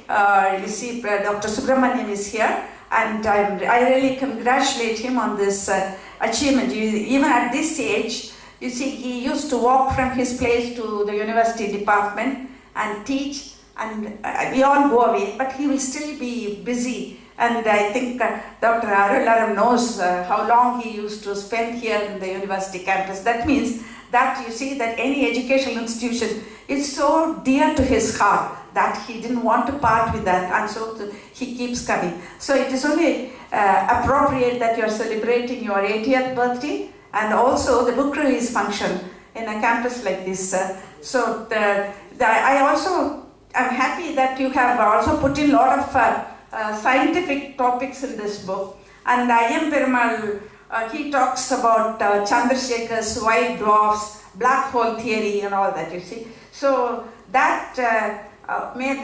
you see, Dr. Subramaniam is here, and I really congratulate him on this achievement. Even at this age, you see, he used to walk from his place to the university department and teach, and we all go away, but he will still be busy. And I think Dr. Arularam knows how long he used to spend here in the university campus. That means that you see that any educational institution is so dear to his heart that he didn't want to part with that, and so he keeps coming. So it is only appropriate that you are celebrating your 80th birthday, and also the book release function in a campus like this. So I also am happy that you have also put in a lot of scientific topics in this book. And I.M. Perumal, he talks about Chandrasekhar's white dwarfs, black hole theory and all that, you see. So that may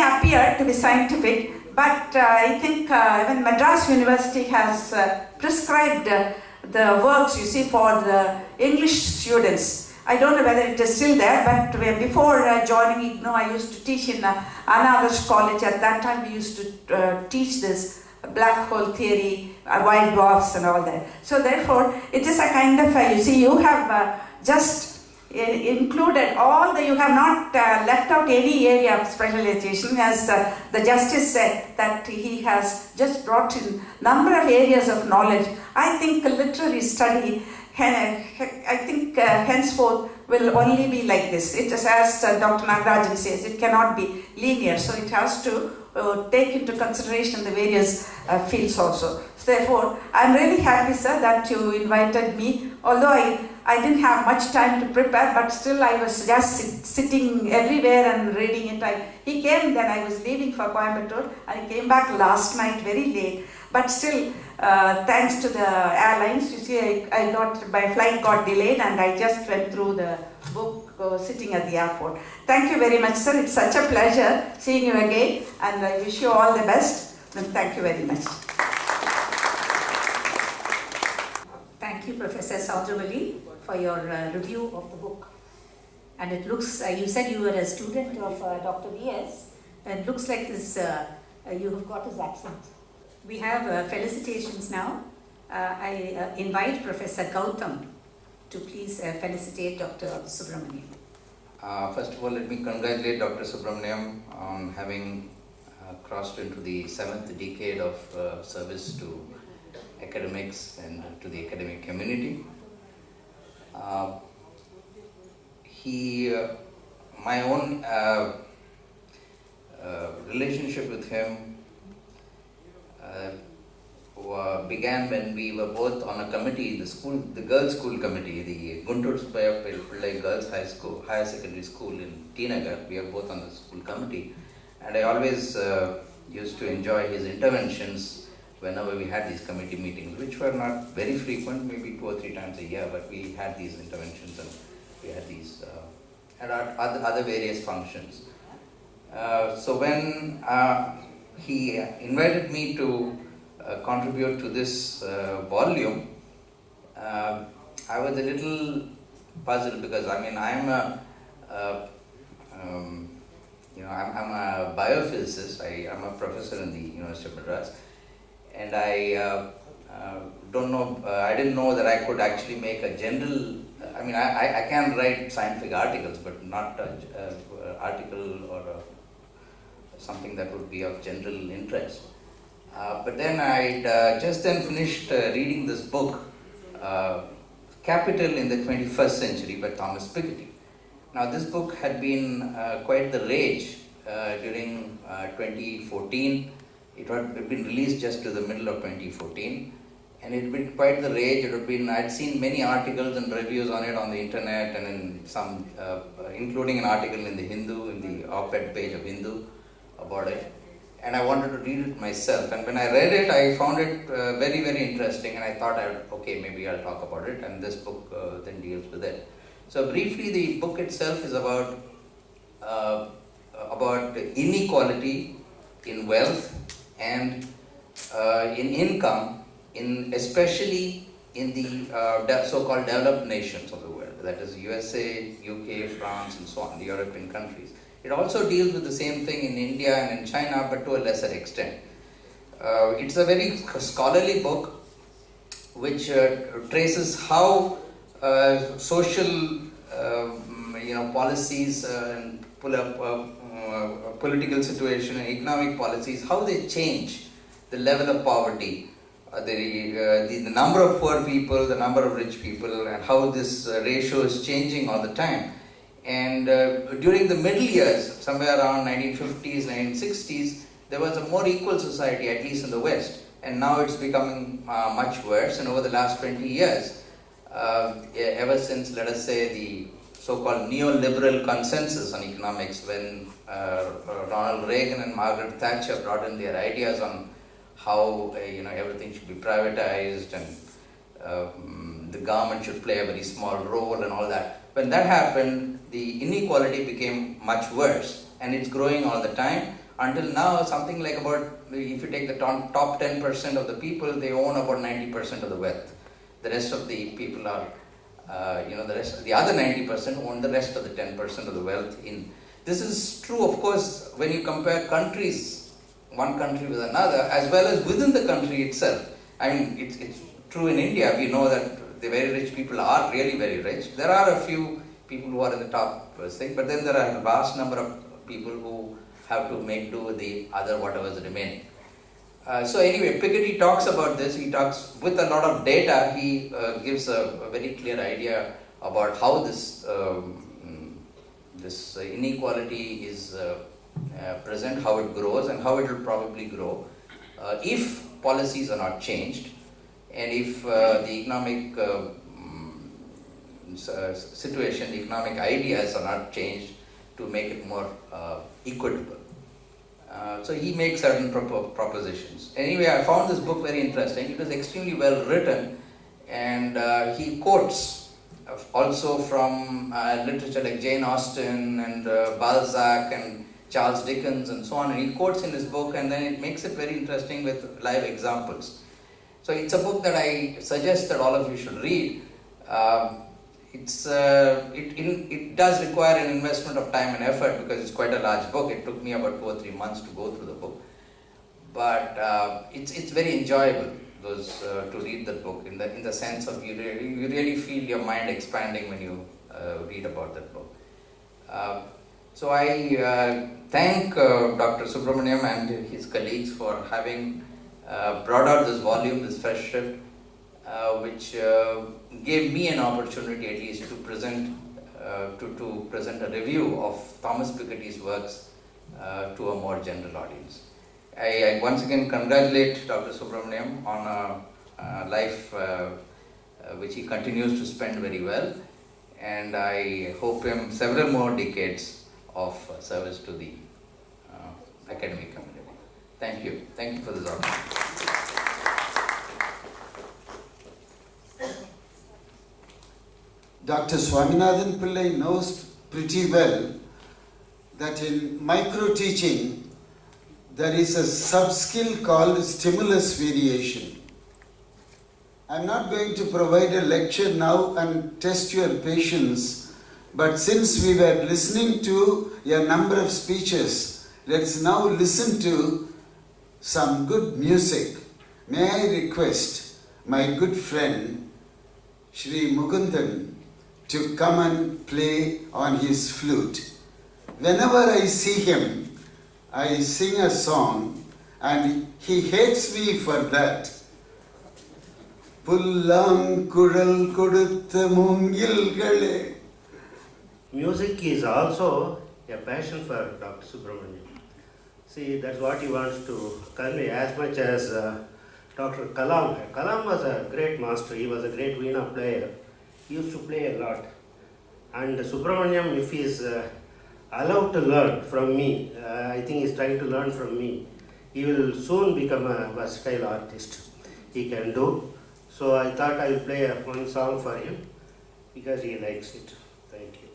appear to be scientific, but I think even Madras University has prescribed the works, you see, for the English students. I don't know whether it is still there, but before joining IGNOU, I used to teach in Anna Adarsh College. At that time, we used to teach this black hole theory, white dwarfs and all that. So therefore, it is a kind of, you see, you have just included all you have not left out any area of specialization, as the Justice said, that he has just brought in number of areas of knowledge. I think literary study, I think henceforth will only be like this. It is, as Dr. Nagarajan says, it cannot be linear, so it has to take into consideration the various fields also. So therefore, I am really happy, sir, that you invited me, although I didn't have much time to prepare, but still I was just sitting everywhere and reading it. He came, then I was leaving for Coimbatore, and he came back last night very late. But still, thanks to the airlines, you see, my flight got delayed, and I just went through the book sitting at the airport. Thank you very much, sir. It's such a pleasure seeing you again, and I wish you all the best. And thank you very much. Thank you, Professor Saudrawali, for your review of the book. And it looks, you said you were a student of Dr. V.S. It looks like this, you have got his accent. We have felicitations now. I invite Professor Gautam to please felicitate Dr. Subramaniam. First of all, let me congratulate Dr. Subramaniam on having crossed into the 7th decade of service to academics and to the academic community. My own relationship with him began when we were both on a committee, the girls' school committee, the Guntur Subbayya Pillai Girls Higher Secondary School in T Nagar. We are both on the school committee, and I always used to enjoy his interventions whenever we had these committee meetings, which were not very frequent, maybe 2 or 3 times a year, but we had these interventions and we had these and other various functions. So when he invited me to contribute to this volume, I was a little puzzled because I'm a biophysicist. I'm a professor in the University of Madras, and I didn't know that I could actually make a general. I can write scientific articles, but not an article or something that would be of general interest. But then I just finished reading this book, Capital in the 21st Century by Thomas Piketty. Now this book had been quite the rage during 2014. It had been released just to the middle of 2014, and it had been quite the rage. I'd seen many articles and reviews on it on the internet, and in some, including an article in the Hindu, in the op-ed page of Hindu about it. And I wanted to read it myself. And when I read it, I found it very, very interesting, and I thought, maybe I'll talk about it, and this book then deals with it. So briefly, the book itself is about inequality in wealth and in income, especially in the so-called developed nations of the world, that is USA, UK, France, and so on, the European countries. It also deals with the same thing in India and in China, but to a lesser extent. It's a very scholarly book which traces how social policies and political situation and economic policies, how they change the level of poverty, the number of poor people, the number of rich people, and how this ratio is changing all the time. And during the middle years, somewhere around 1950s, 1960s, there was a more equal society, at least in the West. And now it's becoming much worse. And over the last 20 years, ever since, let us say, the so-called neoliberal consensus on economics, when Ronald Reagan and Margaret Thatcher brought in their ideas on how everything should be privatized and the government should play a very small role and all that. When that happened, the inequality became much worse, and it's growing all the time. Until now, something like about, if you take the top 10% of the people, they own about 90% of the wealth. The rest of the people are, the other 90% own the rest of the 10% of the wealth. This is true, of course, when you compare countries, one country with another, as well as within the country itself. It's true in India. We know that the very rich people are really very rich. There are a few people who are in the top thing, but then there are a vast number of people who have to make do with the other whatever is remaining. So anyway, Piketty talks about this. He talks with a lot of data. He gives a very clear idea about how this inequality is present, how it grows, and how it will probably grow if policies are not changed, and if the economic situation, the economic ideas are not changed to make it more equitable. So he makes certain propositions. Anyway, I found this book very interesting. It was extremely well written, and he quotes also from literature like Jane Austen and Balzac and Charles Dickens and so on. And he quotes in his book, and then it makes it very interesting with live examples. So it's a book that I suggest that all of you should read. It does require an investment of time and effort because it's quite a large book. It took me about 2 or 3 months to go through the book. But it's very enjoyable to read the book in the sense of you really feel your mind expanding when you read about that book. So I thank Dr. Subramaniam and his colleagues for having brought out this volume, this fresh shift, which gave me an opportunity at least to present a review of Thomas Piketty's works to a more general audience. I once again congratulate Dr. Subramaniam on a life which he continues to spend very well, and I hope him several more decades of service to the academic community. Thank you. Thank you for this opportunity. Dr. Swaminathan Pillai knows pretty well that in micro teaching there is a sub-skill called stimulus variation. I'm not going to provide a lecture now and test your patience, but since we were listening to a number of speeches, let's now listen to some good music. May I request my good friend Shri Mukundan to come and play on his flute. Whenever I see him, I sing a song and he hates me for that. Pullankural kodutha mungilgale. Music is also a passion for Dr. Subramaniam. See, that's what he wants to convey as much as Dr. Kalam. Kalam was a great master, he was a great veena player. He used to play a lot. And Subramaniam, if he is allowed to learn from me, I think he's trying to learn from me, he will soon become a versatile artist. He can do. So I thought I will play one song for him because he likes it. Thank you.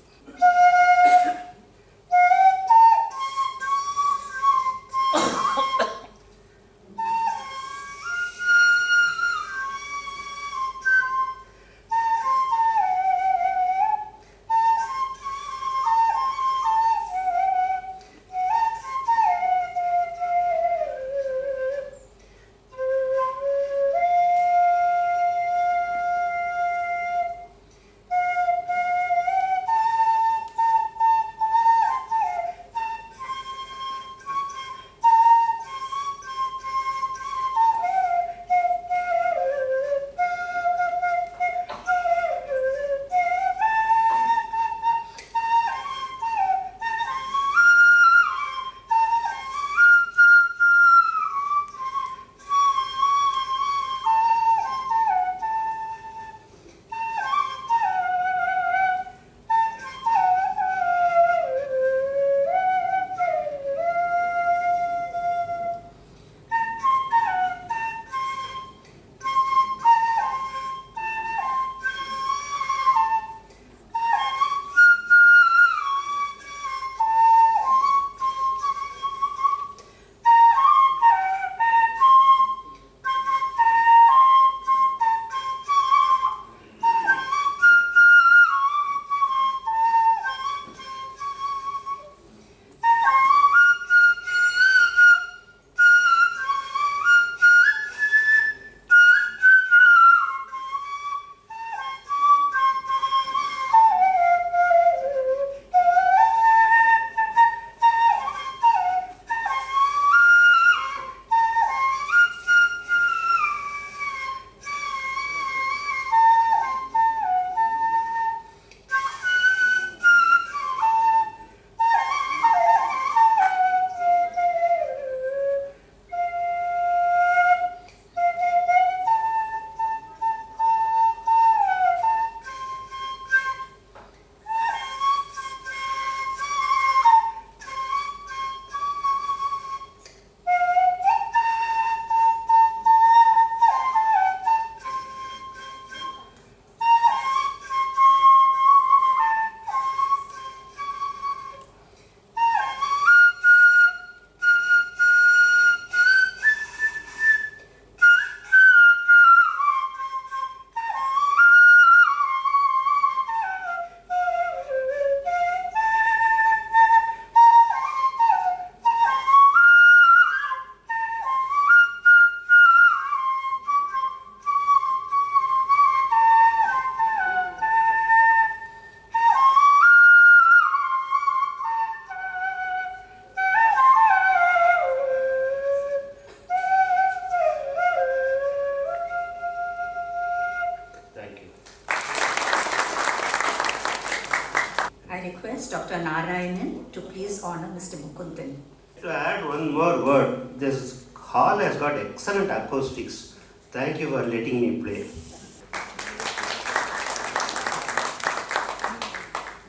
request Dr. Narayanan to please honor Mr. Mukundan. To add one more word, this hall has got excellent acoustics. Thank you for letting me play.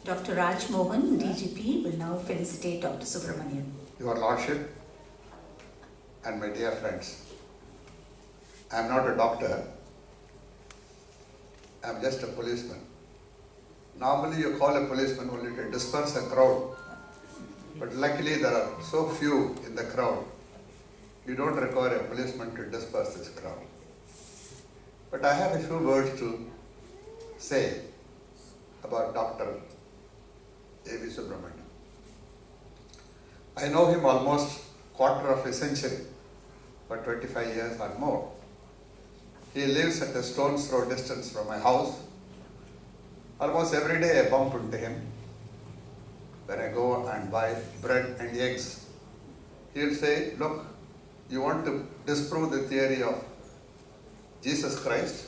Dr. Raj Mohan, DGP, will now felicitate Dr. Subramaniam. Your Lordship and my dear friends, I am not a doctor, I am just a policeman. Normally you call a policeman only to disperse a crowd, but luckily there are so few in the crowd, you don't require a policeman to disperse this crowd. But I have a few words to say about Dr. A.V. Subramaniam. I know him almost quarter of a century, for 25 years or more. He lives at a stone's throw distance from my house. Almost every day I bump into him. When I go and buy bread and eggs, he'll say, look, you want to disprove the theory of Jesus Christ?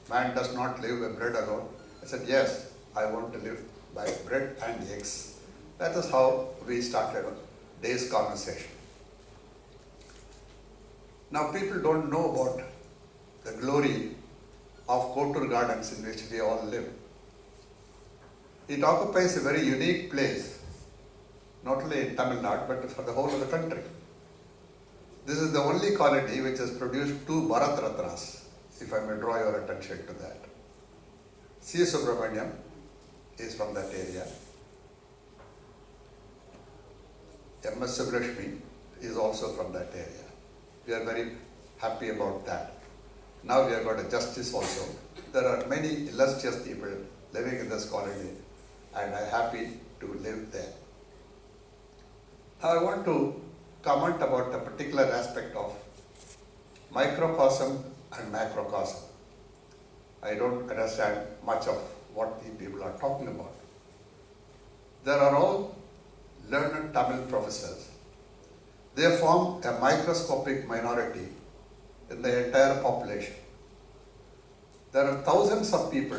Man does not live by bread alone. I said, yes, I want to live by bread and eggs. That is how we started our day's conversation. Now people don't know about the glory of Kotur Gardens in which we all live. It occupies a very unique place, not only in Tamil Nadu, but for the whole of the country. This is the only colony which has produced 2 Bharat Ratnas, if I may draw your attention to that. C. Subramaniam is from that area. M.S. Subrashmi is also from that area. We are very happy about that. Now we have got a justice also. There are many illustrious people living in this colony, and I am happy to live there. Now I want to comment about a particular aspect of microcosm and macrocosm. I don't understand much of what the people are talking about. There are all learned Tamil professors. They form a microscopic minority in the entire population. There are thousands of people,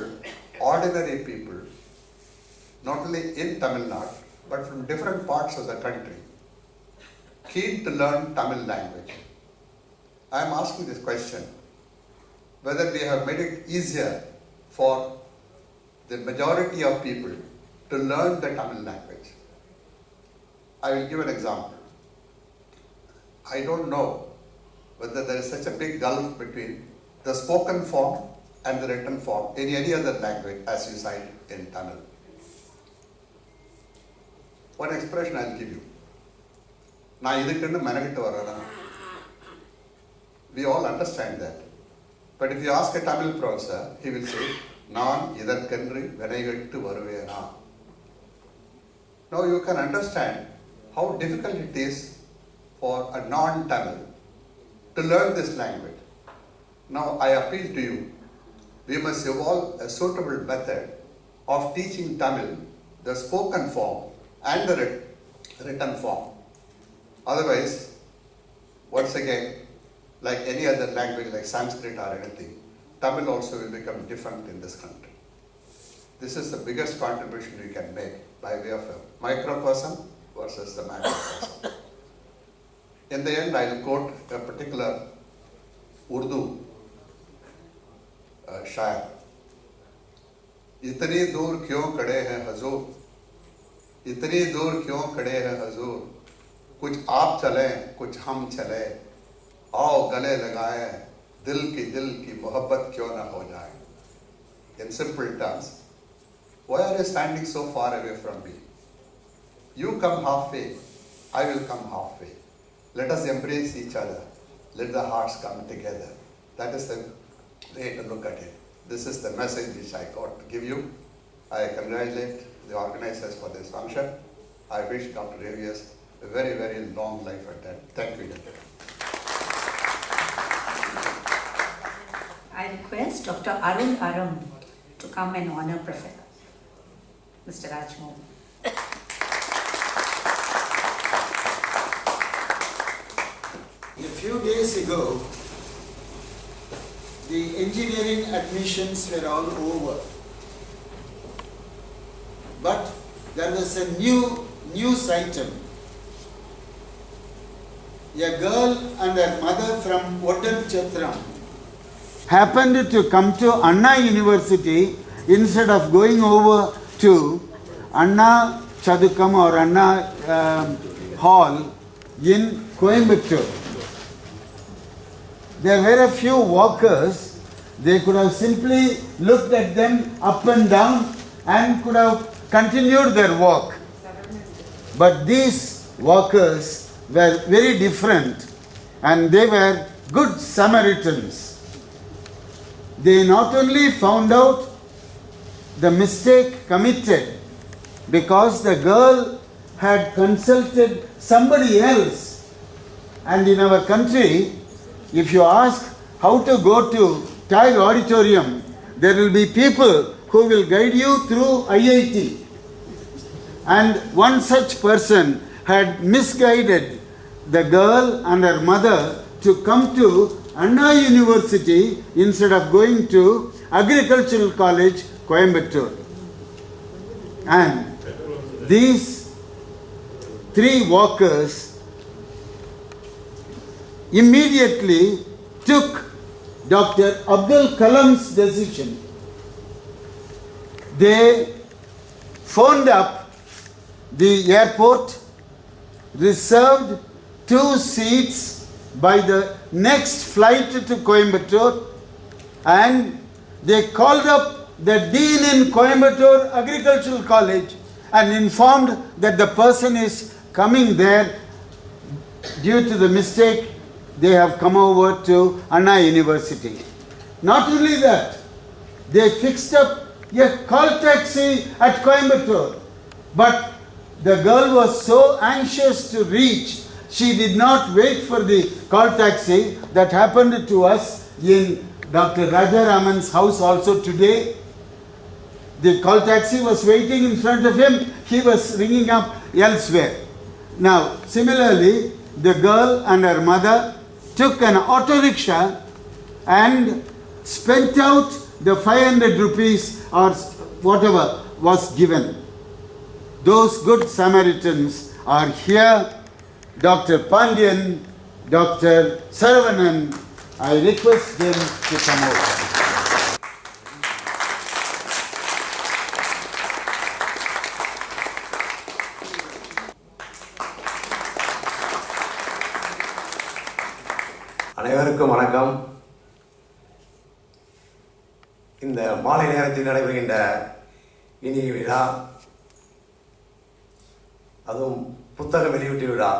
ordinary people, not only in Tamil Nadu, but from different parts of the country, keen to learn Tamil language. I am asking this question, whether we have made it easier for the majority of people to learn the Tamil language. I will give an example. I don't know whether there is such a big gulf between the spoken form and the written form in any other language as you cite in Tamil. One expression I will give you. We all understand that. But if you ask a Tamil professor, he will say, Naan idharkendru venaigettu varuvena. Now you can understand how difficult it is for a non-Tamil to learn this language. Now I appeal to you, we must evolve a suitable method of teaching Tamil, the spoken form and the written form. Otherwise, once again, like any other language like Sanskrit or anything, Tamil also will become different in this country. This is the biggest contribution we can make by way of a microcosm versus the macrocosm. In the end, I will quote a particular Urdu शायर. इतनी दूर क्यों खड़े हैं हजूर, इतनी दूर क्यों खड़े हैं हजूर, कुछ आप चले कुछ हम चले, आओ गले लगाए, दिल की मोहब्बत क्यों ना हो जाए. In simple terms, why are you standing so far away from me? You come halfway, I will come halfway. Let us embrace each other. Let the hearts come together. That is the way to look at it. This is the message which I got to give you. I congratulate the organizers for this function. I wish Dr. Avias a very, very long life at that. Thank you, Dr. I request Dr. Arun Aram to come and honor Professor Mr. Rajmohan. A few days ago, the engineering admissions were all over. But there was a news item. A girl and her mother from Oddanchatram happened to come to Anna University instead of going over to Anna Chadukam or Anna Hall in Coimbatore. There were a few walkers. They could have simply looked at them up and down and could have continued their walk. But these walkers were very different, and they were good Samaritans. They not only found out the mistake committed because the girl had consulted somebody else, and in our country, if you ask how to go to Thai auditorium, there will be people who will guide you through IIT. And one such person had misguided the girl and her mother to come to Anna University instead of going to Agricultural College, Coimbatore. And these three walkers immediately took Dr. Abdul Kalam's decision. They phoned up the airport, reserved 2 seats by the next flight to Coimbatore, and they called up the dean in Coimbatore Agricultural College and informed that the person is coming there. Due to the mistake, they have come over to Anna University. Not only that, they fixed up a call taxi at Coimbatore, but the girl was so anxious to reach, she did not wait for the call taxi. That happened to us in Dr. Rajaraman's house also today. The call taxi was waiting in front of him, he was ringing up elsewhere. Now, similarly, the girl and her mother took an auto rickshaw and spent out the 500 rupees or whatever was given. Those good Samaritans are here. Dr. Pandian, Dr. Saravanan, I request them to come over. அனைவருக்கும் வணக்கம். இந்த மாலை நேரத்தில் நடைபெறுகின்ற இனிய விழா, அதுவும் புத்தக வெளியீட்டு விழா,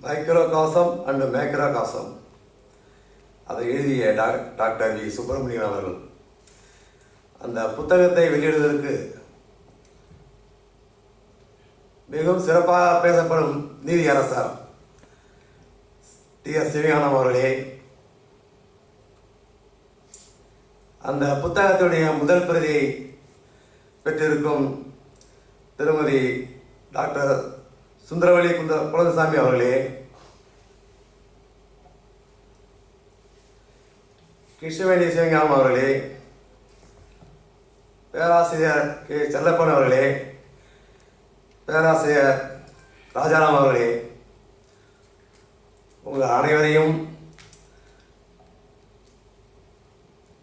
மைக்ரோகாசம் அண்ட் மேக்ரோகாசம், அதை எழுதிய டாக்டர் வி சுப்பிரமணியன் அவர்கள் அந்த புத்தகத்தை வெளியிடுவதற்கு மிகவும் சிறப்பாக பேசப்படும் நீதியரசர் டி.எஸ். சிவஞானம் அவர்களே, அந்த புத்தகத்துடைய முதல் பிரதியை பெற்றிருக்கும் திருமதி டாக்டர் சுந்தரவள்ளி குலசாமி அவர்களே, கிருஷ்ணவேணி சிவஞானம் அவர்களே, பேராசிரியர் கே. செல்லப்பன் அவர்களே, பேராசிரியர் ராஜாராம் அவர்களே, உங்கள் அனைவரையும்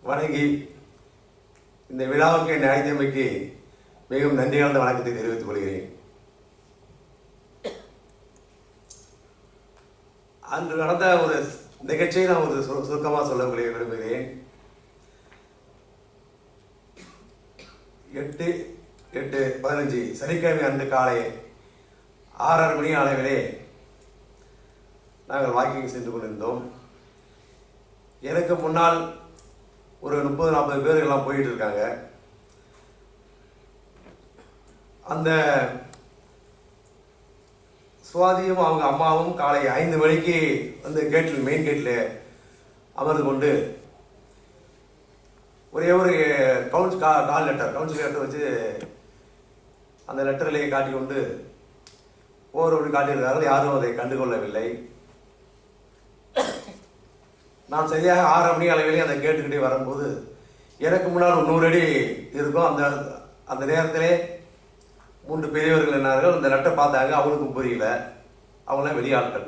வணங்கி இந்த விழாவுக்கு என்னை அழைத்தமைக்கு மிகவும் நன்றி கலந்த வணக்கத்தை தெரிவித்துக் கொள்கிறேன். அன்று நடந்த ஒரு நிகழ்ச்சியை நான் ஒரு சுருக்கமாக சொல்ல விரும்புகிறேன். 8/15 சனிக்கிழமை அன்று காலை 6:30 மணி அளவிலே நாங்கள் வாக்கிங் சென்று கொண்டிருந்தோம். எனக்கு முன்னால் ஒரு 30-40 பேர் எல்லாம் போயிட்டு இருக்காங்க. அந்த சுவாதியும் அவங்க அம்மாவும் காலை 5 மணிக்கு வந்து கேட்டில், மெயின் கேட்டில் அமர்ந்து கொண்டு ஒரே ஒரு கவுன்சில் லெட்டர் வச்சு அந்த லெட்டரிலேயே காட்டிக்கொண்டு ஒவ்வொரு காட்டியிருக்கிறார்கள். யாரும் அதை கண்டுகொள்ளவில்லை. நான் சரியாக 6:00 மணி அளவிலே அதை கேட்டுக்கிட்டே வரும்போது எனக்கு முன்னால் 100 அடி இருக்கும். அந்த அந்த நேரத்திலே 3 பெரியவர்கள் என்னார்கள், அந்த லெட்டர் பார்த்தாங்க. அவங்களுக்கும் புரியல, அவங்களாம் வெளியாட்கள்.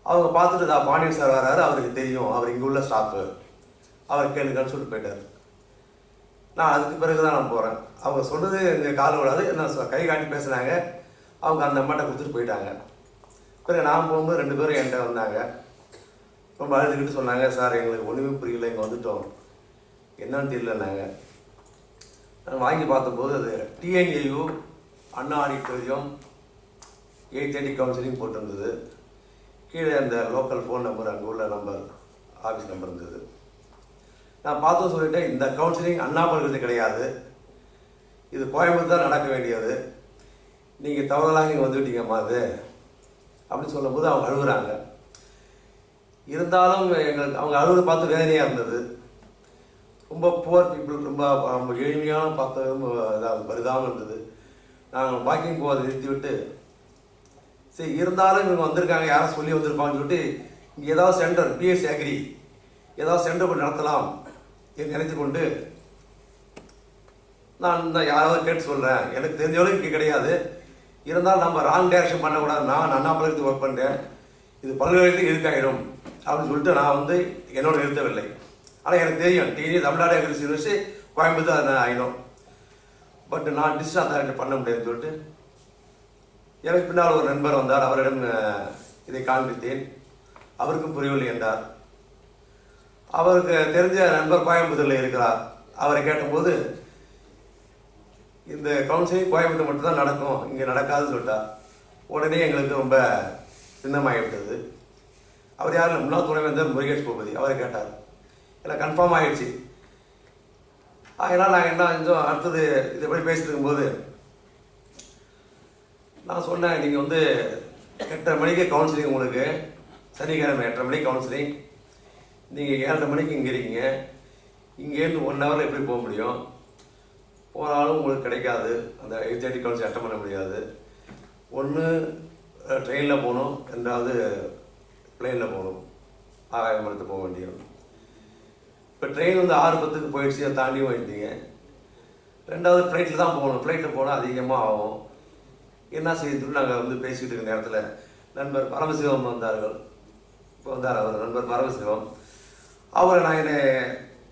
அவங்க பார்த்துட்டு தான் பாண்டியன் சார் வராரு, அவருக்கு தெரியும், அவர் இங்கே உள்ள ஸ்டாஃபு, அவர் கேளுங்கன்னு சொல்லிட்டு போயிட்டார். நான் அதுக்கு பிறகு தான் நான் போகிறேன். அவங்க சொன்னது எங்கள் காலை விடாது, என்ன கை காட்டி பேசுனாங்க. அவங்க அந்த அம்மாட்ட கொடுத்துட்டு போயிட்டாங்க. பிறகு நான் போகும்போது 2 பேரும் என்கிட்ட வந்தாங்க. ரொம்ப அழுதுகிட்டு சொன்னாங்க, சார் எங்களுக்கு ஒன்றுமே புரியல, இங்கே வந்துட்டோம், என்னன்னு தெரியலன்னாங்க. நான் வாங்கி பார்த்தபோது அது டிஎன்ஏயு அண்ணா ஆடிட்டோரியம் 8:30 கவுன்சிலிங் போட்டிருந்தது. கீழே அந்த லோக்கல் ஃபோன் நம்பர், அங்கே உள்ள நம்பர், ஆஃபீஸ் நம்பர் இருந்தது. நான் பார்த்து சொல்லிட்டேன், இந்த கவுன்சிலிங் அண்ணா பல்கலைக்கழகத்தில் கிடையாது, இது கோயம்புத்தூர் தான் நடக்க வேண்டியது, நீங்கள் தவறுதலாக இங்கே வந்துவிட்டீங்கம்மா அது அப்படின்னு சொல்லும்போது அவங்க அழுகுறாங்க. இருந்தாலும் எங்களுக்கு அவங்க அழுகுறத பார்த்து வேதனையாக இருந்தது. ரொம்ப புவர் பீப்புள், ரொம்ப எளிமையான பார்த்து இதாக பரிதாபம் இருந்தது. நாங்கள் வாக்கிங் போகிறத நிறுத்தி விட்டு, சரி இருந்தாலும் இவங்க வந்திருக்காங்க, யாரும் சொல்லி வந்திருப்பாங்கன்னு சொல்லிட்டு இங்கே ஏதாவது சென்டர், பிஎஸ்சி அக்ரி ஏதாவது சென்டர் போய் நடத்தலாம் நினைத்து கொண்டு நான் யாராவது கேட்டு சொல்கிறேன், எனக்கு தெரிஞ்சவளும் இங்கே கிடையாது, இருந்தாலும் நம்ம ராங் டைரக்ஷன் பண்ணக்கூடாது, நான் அண்ணா பல்கலைக்கழகத்துக்கு ஒர்க் பண்ணுறேன், இது பல்கலைக்கழகத்துக்கு இருக்காயிடும் அப்படின்னு சொல்லிட்டு நான் வந்து என்னோட நிறுத்தவில்லை. ஆனால் எனக்கு தெரியும் DNA Tamil Nadu agriculture university Coimbatore அதை ஆயிடும், பட் நான் டிஸ்ட்ரிக்ட் அத்தாரிட்டி பண்ண முடியாதுன்னு சொல்லிட்டு எனக்கு பின்னால் ஒரு நண்பர் வந்தார். அவரிடம் இதை காண்பித்தேன். அவருக்கும் புரியவில்லை என்றார். அவருக்கு தெரிஞ்ச நண்பர் கோயம்புத்தூரில் இருக்கிறார். அவரை கேட்டபோது இந்த கவுன்சிலிங் கோயம்புத்தூர் மட்டும்தான் நடக்கும், இங்கே நடக்காதுன்னு சொல்லிட்டார். உடனே எங்களுக்கு ரொம்ப சின்னமாகிவிட்டது. அவர் யாரும் முன்னாள் துணைவேந்தர் முருகேஷ் பூபதி, அவரை கேட்டார். எனக்கு கன்ஃபார்ம் ஆகிடுச்சு. அதனால் நாங்கள் என்ன செஞ்சோம், அடுத்தது இதை எப்படி பேசிட்டு இருக்கும்போது நான் சொன்னேன், நீங்கள் வந்து 8:30 மணிக்கு கவுன்சிலிங், உங்களுக்கு சனிக்கிழமை 8:30 மணிக்கு கவுன்சிலிங், நீங்கள் 7:30 மணிக்கு இங்கே இருக்கீங்க, இங்கேருந்து 1 ஹவரில் எப்படி போக முடியும், போனாலும் உங்களுக்கு கிடைக்காது, அந்த 8:30 கவுன்சிலிங் அட்டன் பண்ண முடியாது. ஒன்று ட்ரெயினில் போகணும், ரெண்டாவது பிளெயினில் போகணும், ஆகாயமரத்து போக வேண்டியது. இப்போ ட்ரெயின் வந்து 6:10 போயிடுச்சு, அதை தாண்டியும் போயிட்டீங்க. ரெண்டாவது ஃப்ளைட்டில் தான் போகணும், ஃப்ளைட்டில் போனால் அதிகமாக ஆகும். என்ன செய்யணும்னு நாங்கள் வந்து பேசிக்கிட்டு இருக்க நேரத்தில் நண்பர் பரமசிவம் வந்தார்கள். இப்போ வந்தார் அவர் நண்பர் பரமசிவம். அவரை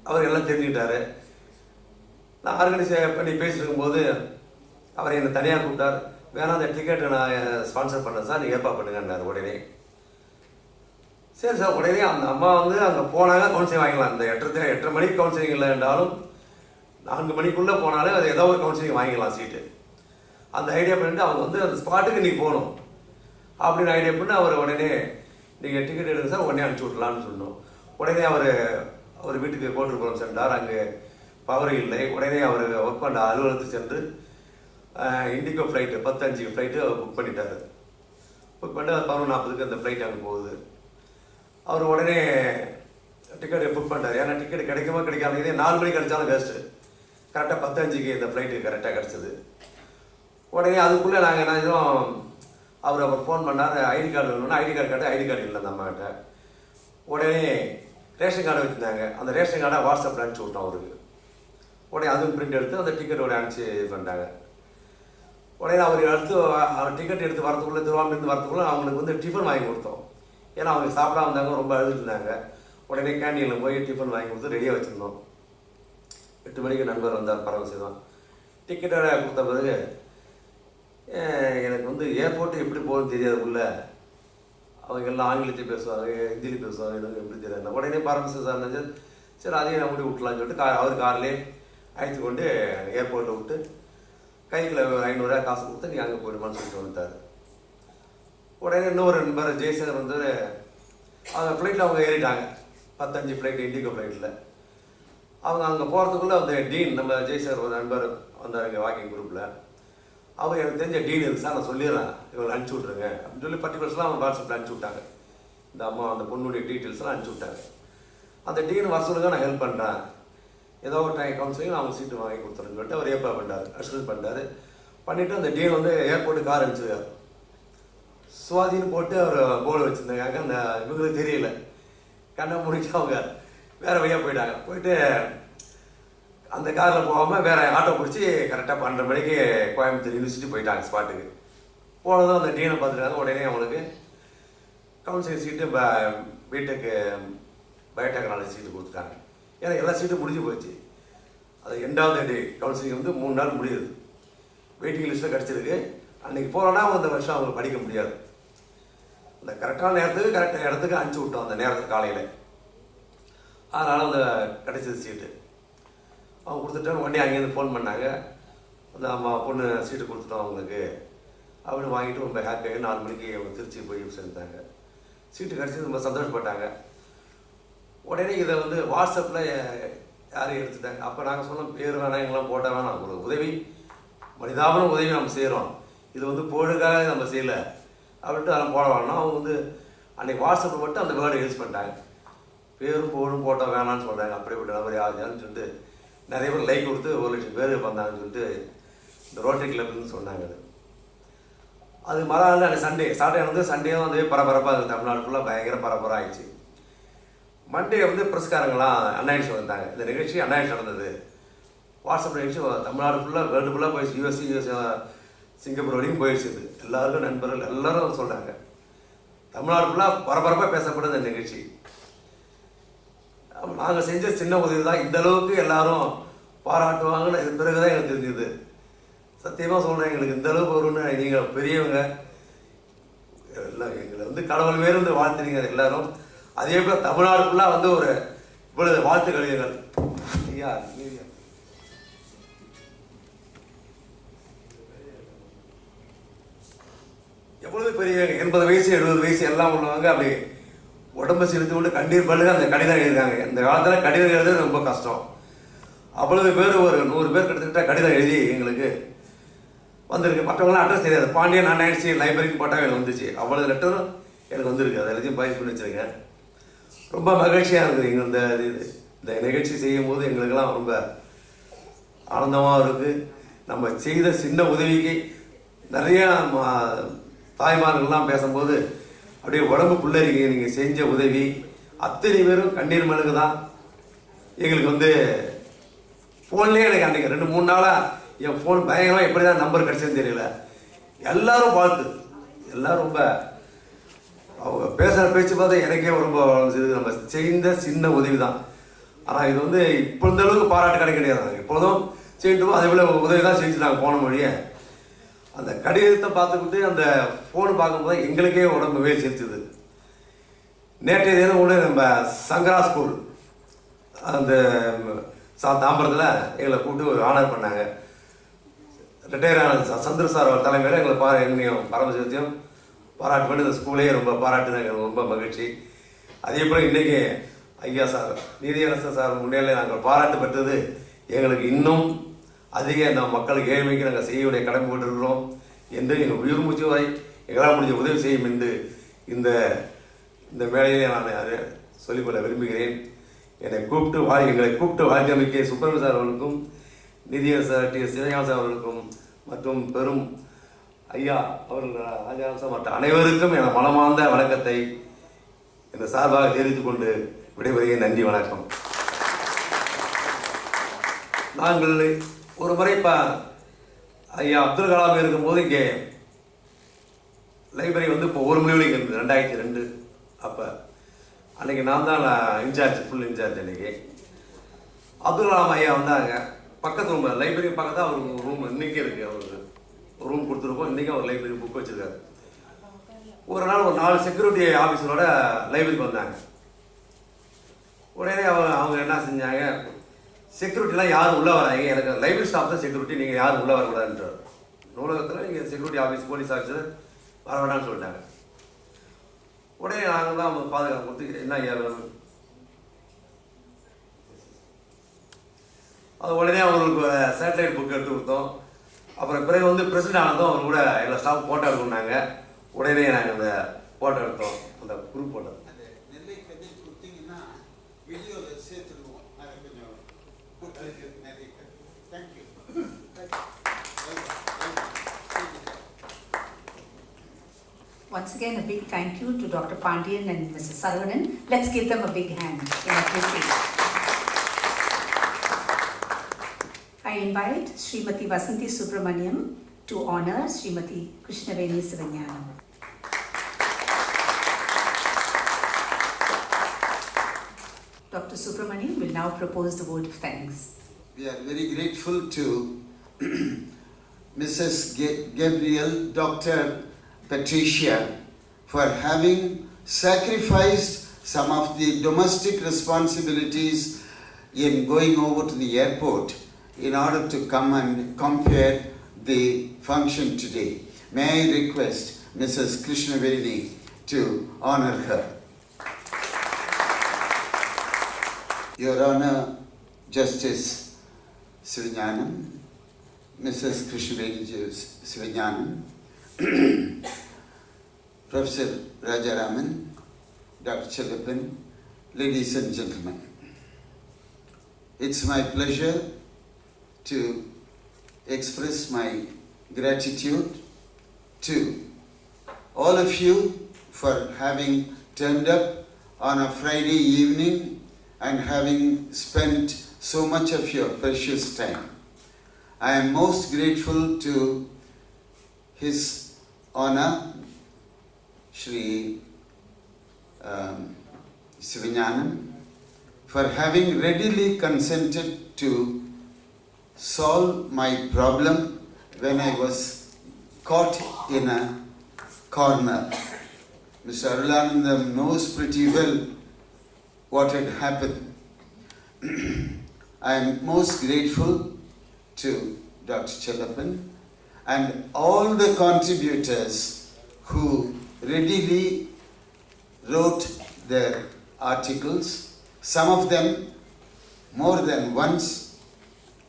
அவர் எல்லாம் தெரிஞ்சுக்கிட்டாரு. நான் ஆர்கனைஸ் பண்ணி பேசிட்டு இருக்கும்போது அவர் என்னை தனியாக கூப்பிட்டார். வேணா அந்த டிக்கெட்டை நான் ஸ்பான்சர் பண்ணேன் சார், நீங்கள் ஏற்பாடு பண்ணுங்கன்னார். உடனே சரி சார். உடனே அந்த அம்மா வந்து அங்கே போனாங்க, கவுன்சிலிங் வாங்கிக்கலாம். அந்த 8:30 மணிக்கு கவுன்சிலிங் இல்லை என்றாலும் 4 மணிக்குள்ளே போனாலே அது ஏதோ ஒரு கவுன்சிலிங் வாங்கிக்கலாம் சீட்டு. அந்த ஐடியா பண்ணிட்டு அவங்க வந்து அந்த ஸ்பாட்டுக்கு நீங்கள் போகணும் அப்படின்னு ஐடியா பண்ணி அவர் உடனே நீங்கள் டிக்கெட் எடுங்க சார், உடனே அனுப்பிச்சி விட்லான்னு சொன்னோம். உடனே அவர் வீட்டுக்கு கோட்டுப்புறம் சென்றார். அங்கே பவர் இல்லை. உடனே அவர் ஒர்க் பண்ண அலுவலகத்துக்கு சென்று இண்டிகோ ஃப்ளைட்டு 10:05 ஃப்ளைட்டு புக் பண்ணிட்டார். புக் பண்ணிட்டு 11:40 அந்த ஃப்ளைட் அங்கே போகுது. அவர் உடனே டிக்கெட் புக் பண்ணிட்டார். ஏன்னா டிக்கெட் கிடைக்குமா கிடைக்காம, இதே 4 மணிக்கு கிடைச்சாலும் வேஸ்ட்டு. கரெக்டாக 10:05 இந்த ஃப்ளைட்டு கரெக்டாக கிடச்சிது. உடனே அதுக்குள்ளே நாங்கள் என்ன செய்தோம், அவர் ஃபோன் பண்ணார், ஐடி கார்டு வேணும்னா ஐடி கார்டு கேட்டால் ஐடி கார்டு இல்லை அந்த அம்மாக்கிட்ட. உடனே ரேஷன் கார்டு வச்சுருந்தாங்க, அந்த ரேஷன் கார்டை வாட்ஸ்அப்பில் அனுப்பிச்சி விட்டோம் அவருக்கு. உடனே அதுவும் பிரிண்ட் எடுத்து அந்த டிக்கெட்டோட அனுப்பிச்சி பண்ணிட்டாங்க. உடனே அவர் டிக்கெட் எடுத்து வரதுக்குள்ளே, திருவாரூர்லேருந்து வரதுக்குள்ளே அவங்களுக்கு வந்து டிஃபன் வாங்கி கொடுத்தோம். ஏன்னா அவங்க சாப்பிடாம இருந்தாங்க, ரொம்ப அழுதுட்டு இருந்தாங்க. உடனே கேண்டீனில் போய் டிஃபன் வாங்கி கொடுத்து ரெடியாக வச்சுருந்தோம். 8 மணிக்கு நண்பர் வந்தார் பரமசிவம். டிக்கெட்டோட கொடுத்த பிறகு எனக்கு வந்து ஏர்போர்ட்டு எப்படி போகணும்னு தெரியாது. உள்ள அவங்க எல்லாம் ஆங்கிலத்தையும் பேசுவாங்க, ஹிந்திலையும் பேசுவாங்க, எனக்கு எப்படி தெரியாது. உடனே பரமசிவம் சார் நினச்சி சரி அதையும் நான் முடி விட்டலான்னு சொல்லிட்டு அவர் கார்லேயே அழைத்து கொண்டு ஏர்போர்ட்டில் விட்டு கையில் 500 காசு கொடுத்து நீ அங்கே போயிடுமான்னு சொல்லிட்டு வந்துட்டார். உடனே இன்னொரு நண்பர் ஜெய்சங்கர் வந்து அவங்க ஃப்ளைட்டில் அவங்க ஏறிட்டாங்க. 10:05 ஃப்ளைட் இண்டிகோ ஃப்ளைட்டில். அவங்க அங்கே போகிறதுக்குள்ளே அந்த டீன், நம்ம ஜெய்சங்கர் ஒரு நண்பர் வந்தார் எங்கள் வாக்கிங் குரூப்பில். அவர் எனக்கு தெரிஞ்ச டீன் இருக்குது சார், நான் சொல்லிடுறேன், இவங்களை அனுப்பிச்சி விட்ருங்க அப்படின்னு சொல்லி பர்டிகுலர்ஸ்லாம் அவங்க வாட்ஸ்அப்பில் அனுப்பிச்சி விட்டாங்க. இந்த அம்மா அந்த பொண்ணுடைய டீட்டெயில்ஸ்லாம் அனுப்பிச்சி விட்டாங்க. அந்த டீன் வர சொல்லுங்க, நான் ஹெல்ப் பண்ணுறேன், ஏதோ ஒரு டைம் கவுன்சிலிங் அவங்க சீட்டு வாங்கி கொடுத்துருன்னு சொல்லிட்டு அவர் ஏற்பாடு பண்ணார், அஷ்யூர் பண்ணிட்டார். பண்ணிவிட்டு அந்த டீன் வந்து ஏர்போர்ட்டு கார் அனுப்பிச்சிருக்காரு. சுவாதின்னு போட்டு அவர் போர்டு வச்சுருந்தாங்க. அந்த இவங்களுக்கு தெரியல, கண்ணை முடிச்சு அவங்க வேறு வழியாக போயிட்டாங்க. போயிட்டு அந்த காரில் போகாமல் வேறு ஆட்டோ பிடிச்சி கரெக்டாக 12 மணிக்கு கோயம்புத்தூர் யூனிவர்சிட்டி போயிட்டாங்க ஸ்பாட்டுக்கு. போனதும் அந்த டீனை பார்த்துட்டாங்க. உடனே அவங்களுக்கு கவுன்சிலிங் சீட்டு பிடெக்கு பயோடெக்னாலஜி சீட்டு கொடுத்துட்டாங்க. ஏன்னா எல்லா சீட்டும் முடிஞ்சு போச்சு. அது எண்டாவது டே கவுன்சிலிங் வந்து 3 நாள் முடியுது. வெயிட்டிங் லிஸ்ட்டில் கிடச்சிருக்கு. அன்றைக்கி போகிறோன்னா அந்த வருஷம் அவங்க படிக்க முடியாது. அந்த கரெக்டான நேரத்துக்கு கரெக்டான இடத்துக்கு அனுப்பிச்சி விட்டோம் அந்த நேரத்துக்கு காலையில். அதனால் அந்த கிடைச்சது சீட்டு அவங்க கொடுத்துட்டோம். உடனே அங்கேருந்து ஃபோன் பண்ணாங்க, அந்த அம்மா பொண்ணு சீட்டு கொடுத்துட்டோம் அவங்களுக்கு அப்படின்னு வாங்கிட்டு ரொம்ப ஹாப்பியாக 4 மணிக்கு அவங்க திருச்சி போய் சேர்ந்தாங்க. சீட்டு கிடச்சி ரொம்ப சந்தோஷப்பட்டாங்க. உடனே இதை வந்து வாட்ஸ்அப்பில் யாரையும் எடுத்துட்டாங்க. அப்போ நாங்கள் சொன்னோம், பேர் வேணாம் எங்கெல்லாம் போட்டால் வேணாம், ஒரு உதவி மனிதாபன உதவி நம்ம செய்கிறோம், இது வந்து போடுக்காக நம்ம செய்யலை அப்படின்ட்டு அதெல்லாம் போட வேணாம். அவங்க வந்து அன்றைக்கி வாட்ஸ்அப்பில் மட்டும் அந்த வேர்டை யூஸ் பண்ணிட்டாங்க. பேரும் போடும் போட்டால் வேணான்னு சொல்கிறாங்க. அப்படிப்பட்ட நபர் யாருன்னு சொல்லிட்டு நிறைய பேர் லைக் கொடுத்து 1 லட்சம் பேர் வந்தாங்கன்னு சொல்லிட்டு இந்த ரோட்டரி கிளப்னு சொன்னாங்க. அது மறுநாள் அன்றைக்கி சாட்டர்டே வந்து சண்டேவும் வந்து பரபரப்பாக இருக்குது. தமிழ்நாடு ஃபுல்லாக பயங்கர பரபரப்பாக ஆயிடுச்சு. மண்டே வந்து பிரஸ்காரங்களாம் அன்னைன்ஸ் வந்தாங்க. இந்த நிகழ்ச்சி அன்னைன்ஸ் நடந்தது. வாட்ஸ்அப் நிகழ்ச்சி தமிழ்நாடு ஃபுல்லாக வேர்ல்டு ஃபுல்லாக போயிடுச்சு. யூஎஸ் சிங்கப்பூர் வரைக்கும் போயிடுச்சு. இது எல்லாருக்கும் நண்பர்கள் எல்லோரும் சொல்கிறாங்க. தமிழ்நாடு ஃபுல்லாக பரபரப்பாக பேசப்படுது இந்த நிகழ்ச்சி. நாங்கள் செஞ்ச சின்ன உதவி தான் இந்த அளவுக்கு எல்லாரும் பாராட்டுவாங்கன்னு இது பிறகு தான் எனக்கு தெரிஞ்சுது. சத்தியமாக சொல்கிறேன், எங்களுக்கு இந்த அளவுக்கு வரும்னு நீங்கள் பெரியவங்க எல்லாம் எங்களை வந்து கடவுள் மேலும் வந்து வாழ்த்துறீங்க எல்லாரும். அதே போல் தமிழ்நாடு ஃபுல்லாக வந்து ஒரு இவ்வளவு வாழ்த்து கழிவுகள். ஐயா எவ்வளவு பெரியவங்க 80 வயசு 70 வயசு எல்லாம் உள்ளவங்க அப்படி உடம்பை செலுத்தி கொண்டு கண்ணீர் பல்லுங்க அந்த கடிதம் எழுதிருக்காங்க. இந்த காலத்தில் கடிதம் எழுதுறது ரொம்ப கஷ்டம். அவ்வளவு பேர் ஒரு 100 பேர் கிட்டத்தட்ட கடிதம் எழுதி எங்களுக்கு வந்திருக்கு. மற்றவங்களாம் அட்ரஸ் தெரியாது. பாண்டியன் அன்னைன்சி லைப்ரரிக்கு போட்டால் எனக்கு வந்துச்சு. அவ்வளவு லெட்டரும் எனக்கு வந்திருக்கு. அதை எல்லாத்தையும் பதிவு பண்ணி வச்சுருங்க. ரொம்ப மகிழ்ச்சியாக இருக்குது. எங்கள் இந்த நிகழ்ச்சி செய்யும் போது எங்களுக்கெல்லாம் ரொம்ப ஆனந்தமாக இருக்குது. நம்ம செய்த சின்ன உதவிக்கு நிறையா தாய்மார்கள்லாம் பேசும்போது அப்படியே உடம்பு புள்ளரிங்க. நீங்கள் செஞ்ச உதவி அத்தனை பேரும் கண்ணீர் மழுகு தான். எங்களுக்கு வந்து ஃபோன்லேயே எனக்கு அன்றைக்கி 2-3 நாளாக என் ஃபோன் பயங்கரமாக எப்படி தான் நம்பர் கிடச்சதுன்னு தெரியல. எல்லாரும் வாழ்த்து, எல்லோரும் ரொம்ப அவங்க பேசுகிற பேச்சு பார்த்தா எனக்கே ரொம்ப நம்ம செய்த சின்ன உதவி தான். ஆனால் இது வந்து இப்போ இந்த அளவுக்கு பாராட்டு கிடைக்க கிடையாது. எப்போதும் செய்யட்டும் அதே போல் உதவி தான் செஞ்சு நாங்கள் போன மொழியை அந்த கடிதத்தை பார்த்துக்கிட்டு அந்த ஃபோனு பார்க்கும்போது எங்களுக்கே உடம்பு வேலை செலுத்துது. நேற்றைய தினம் கூட நம்ம சங்கரா ஸ்கூல் அந்த தாம்பரத்தில் எங்களை கூப்பிட்டு ஒரு ஆனர் பண்ணாங்க. ரிட்டையர் ஆன சந்திர சார் அவர் தலைமையில் எங்களை எங்களையும் பரமசிவத்தையும் பாராட்டு பண்ணி இந்த ஸ்கூலே ரொம்ப பாராட்டுதான். எங்களுக்கு ரொம்ப மகிழ்ச்சி. அதே போல் இன்றைக்கி ஐயா சார் நீதியரசர் சார் முன்னிலையில் நாங்கள் பாராட்டு பெற்றது எங்களுக்கு இன்னும் அதிக நம்ம மக்களுக்கு ஏழ்மைக்கு நாங்கள் செய்ய வேண்டிய கடமை போட்டிருக்கிறோம் என்று எங்கள் உயிர் மூச்சு வரை எங்களால் முடிஞ்ச உதவி செய்யும் என்று இந்த வேலையிலே நான் அதை சொல்லிக்கொள்ள விரும்புகிறேன். எங்களை கூப்பிட்டு வாழ்க்கையமைக்க சுப்பிரமணிய சார் அவர்களுக்கும் நிதியரசர் டி சிவகாந்த் சார் அவர்களுக்கும் மற்றும் பெரும் ஐயா அவர்கள் ராஜாராம் சார் மற்ற அனைவருக்கும் என மனமார்ந்த வணக்கத்தை இந்த சார்பாக தெரிவித்துக் கொண்டு விடைபெறுகிறேன். நன்றி, வணக்கம். நாங்கள் ஒரு முறை ஐயா அப்துல் கலாம் இருக்கும்போது இங்கே லைப்ரரி வந்து இப்போ 1 மணி வரைக்கும் இருந்தது 2002. அப்போ அன்றைக்கி நான் தான் இன்சார்ஜ், ஃபுல் இன்சார்ஜ். அன்றைக்கி அப்துல் கலாம் ஐயா வந்தாங்க. பக்கத்து ரூம் லைப்ரரி பக்கத்தில் அவருக்கு ரூம் இன்றைக்கி இருக்குது. அவருக்கு ஒரு ரூம் கொடுத்துருக்கோம். இன்றைக்கி அவர் லைப்ரரி புக் வச்சுருக்காரு. ஒரு நாள் ஒரு 4 செக்யூரிட்டி ஆஃபீஸரோட லைப்ரரிக்கு வந்தாங்க. உடனே அவங்க என்ன செஞ்சாங்க, செக்யூரிட்டிலாம் யாரும் உள்ளே வராங்க, எனக்கு லைப்ரரி ஸ்டாஃப் தான் செக்யூரிட்டி, நீங்கள் யாரும் உள்ளே வரக்கூடாதுன்றார். நூலகத்தில் நீங்கள் செக்யூரிட்டி ஆஃபீஸ் போலீஸ் ஆஃபீஸர் வர வேண்டாம்னு சொல்லிட்டாங்க. உடனே நாங்கள் தான் அவங்க பாதுகாப்பு கொடுத்து என்ன ஐயா வேணும் அது உடனே அவங்களுக்கு சேட்டலைட் புக் எடுத்து கொடுத்தோம். அப்புறம் பிறகு வந்து பிரசிடண்ட் ஆனதும் அவர் கூட எல்லா ஸ்டாஃப் ஃபோட்டோ எடுக்கணுன்னாங்க. உடனே நாங்கள் அந்த ஃபோட்டோ எடுத்தோம். அந்த குரூப் ஃபோட்டோ நெல்லை கதிர் கொடுத்தீங்கன்னா வீடியோவில் சேர்த்துருவோம். அதை கொஞ்சம் நெல்லை கதிர். Thank you. Once again, a big thank you to Dr. Pandian and Mrs. Saravanan. Let's give them a big hand in appreciation. I invite Srimati Vasanthi Subramaniam to honor Srimati Krishnaveni Sivanyanam. Dr. Subramaniam will now propose the vote of thanks. We are very grateful to Mrs. Gabriel, Dr. Patricia, for having sacrificed some of the domestic responsibilities in going over to the airport in order to come and compare the function today. May I request Mrs. Krishnaveni to honor her. Your Honor, Justice Sivanyanam, Mrs. Krishnaveni Sivanyanam, Professor Rajaraman, Dr. Chellappan, ladies and gentlemen. It's my pleasure to express my gratitude to all of you for having turned up on a Friday evening and having spent so much of your precious time. I am most grateful to His Honor, Shri Sivanyanam, for having readily consented to solve my problem when I was caught in a corner. Mr. Arulanandam knows pretty well what had happened. I am most grateful to Dr. Chellappan and all the contributors who readily wrote their articles, some of them more than once,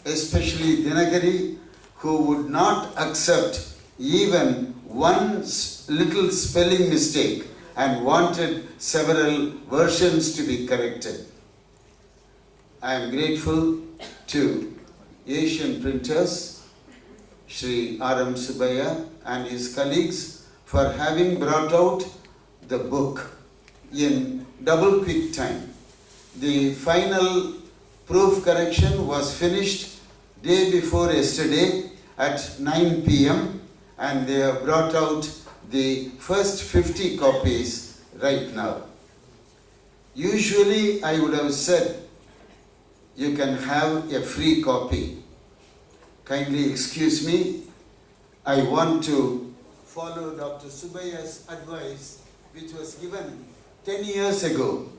especially Dinagari, who would not accept even one little spelling mistake and wanted several versions to be corrected. I am grateful to Asian printers, Sri R.M. Subaya and his colleagues for having brought out the book in double quick time. The final proof correction was finished day before yesterday at 9 p.m. and they have brought out the first 50 copies right now. Usually I would have said you can have a free copy. Kindly excuse me, I want to follow Dr. Subaya's advice which was given 10 years ago.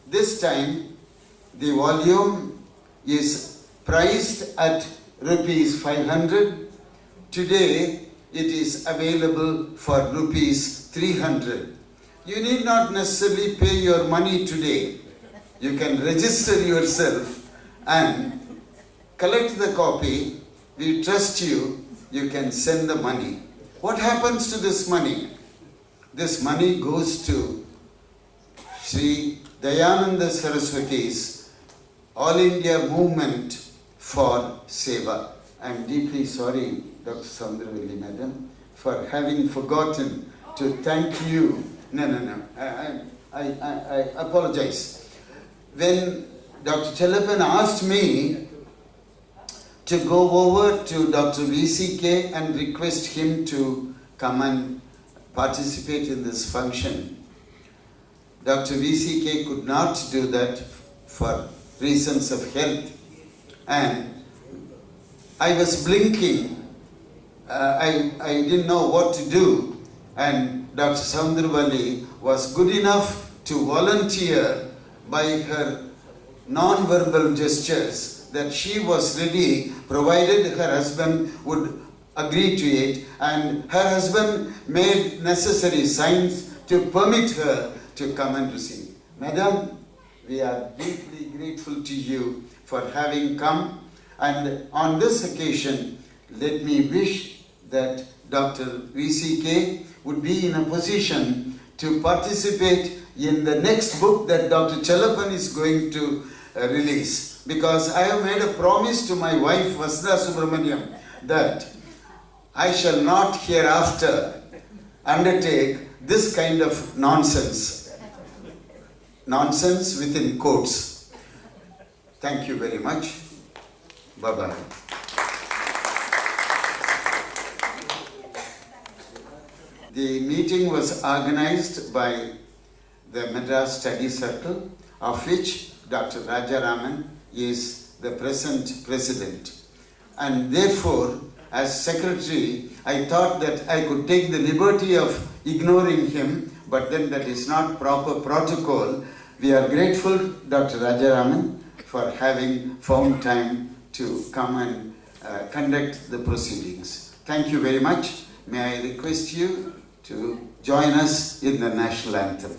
This time the volume is priced at rupees 500. Today it is available for rupees 300. You need not necessarily pay your money today. You can register yourself and collect the copy. We trust you. You can send the money. What happens to this money? This money goes to Sri Dayananda Saraswati's All India Movement for Seva. I am deeply sorry, Dr. Soundarvalli Madam, for having forgotten to thank you. No. I apologize. When Dr. Chellappan asked me to go over to Dr. VCK and request him to come and participate in this function, Dr. VCK could not do that for reasons of health, and I was blinking. I didn't know what to do, and Dr. Soundarvalli was good enough to volunteer by her non-verbal gestures that she was ready provided her husband would agree to it, and her husband made necessary signs to permit her to come and receive. Madam, we are deeply grateful to you for having come, and on this occasion let me wish that Dr. VCK would be in a position to participate in the next book that Dr. Chellappan is going to release, because I have made a promise to my wife Vasudha Subramaniam that I shall not hereafter undertake this kind of nonsense. Nonsense within quotes. Thank you very much. Bye-bye. The meeting was organized by the Madras Study Circle, of which Dr. Rajaraman is the present president. And therefore, as secretary, I thought that I could take the liberty of ignoring him, but then that is not proper protocol. We are grateful, Dr. Rajaraman, for having found time to come and conduct the proceedings. Thank you very much. May I request you to join us in the national anthem.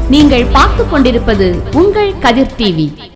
நீங்கள் பார்த்துக் கொண்டிருப்பது உங்கள் கதிர் TV.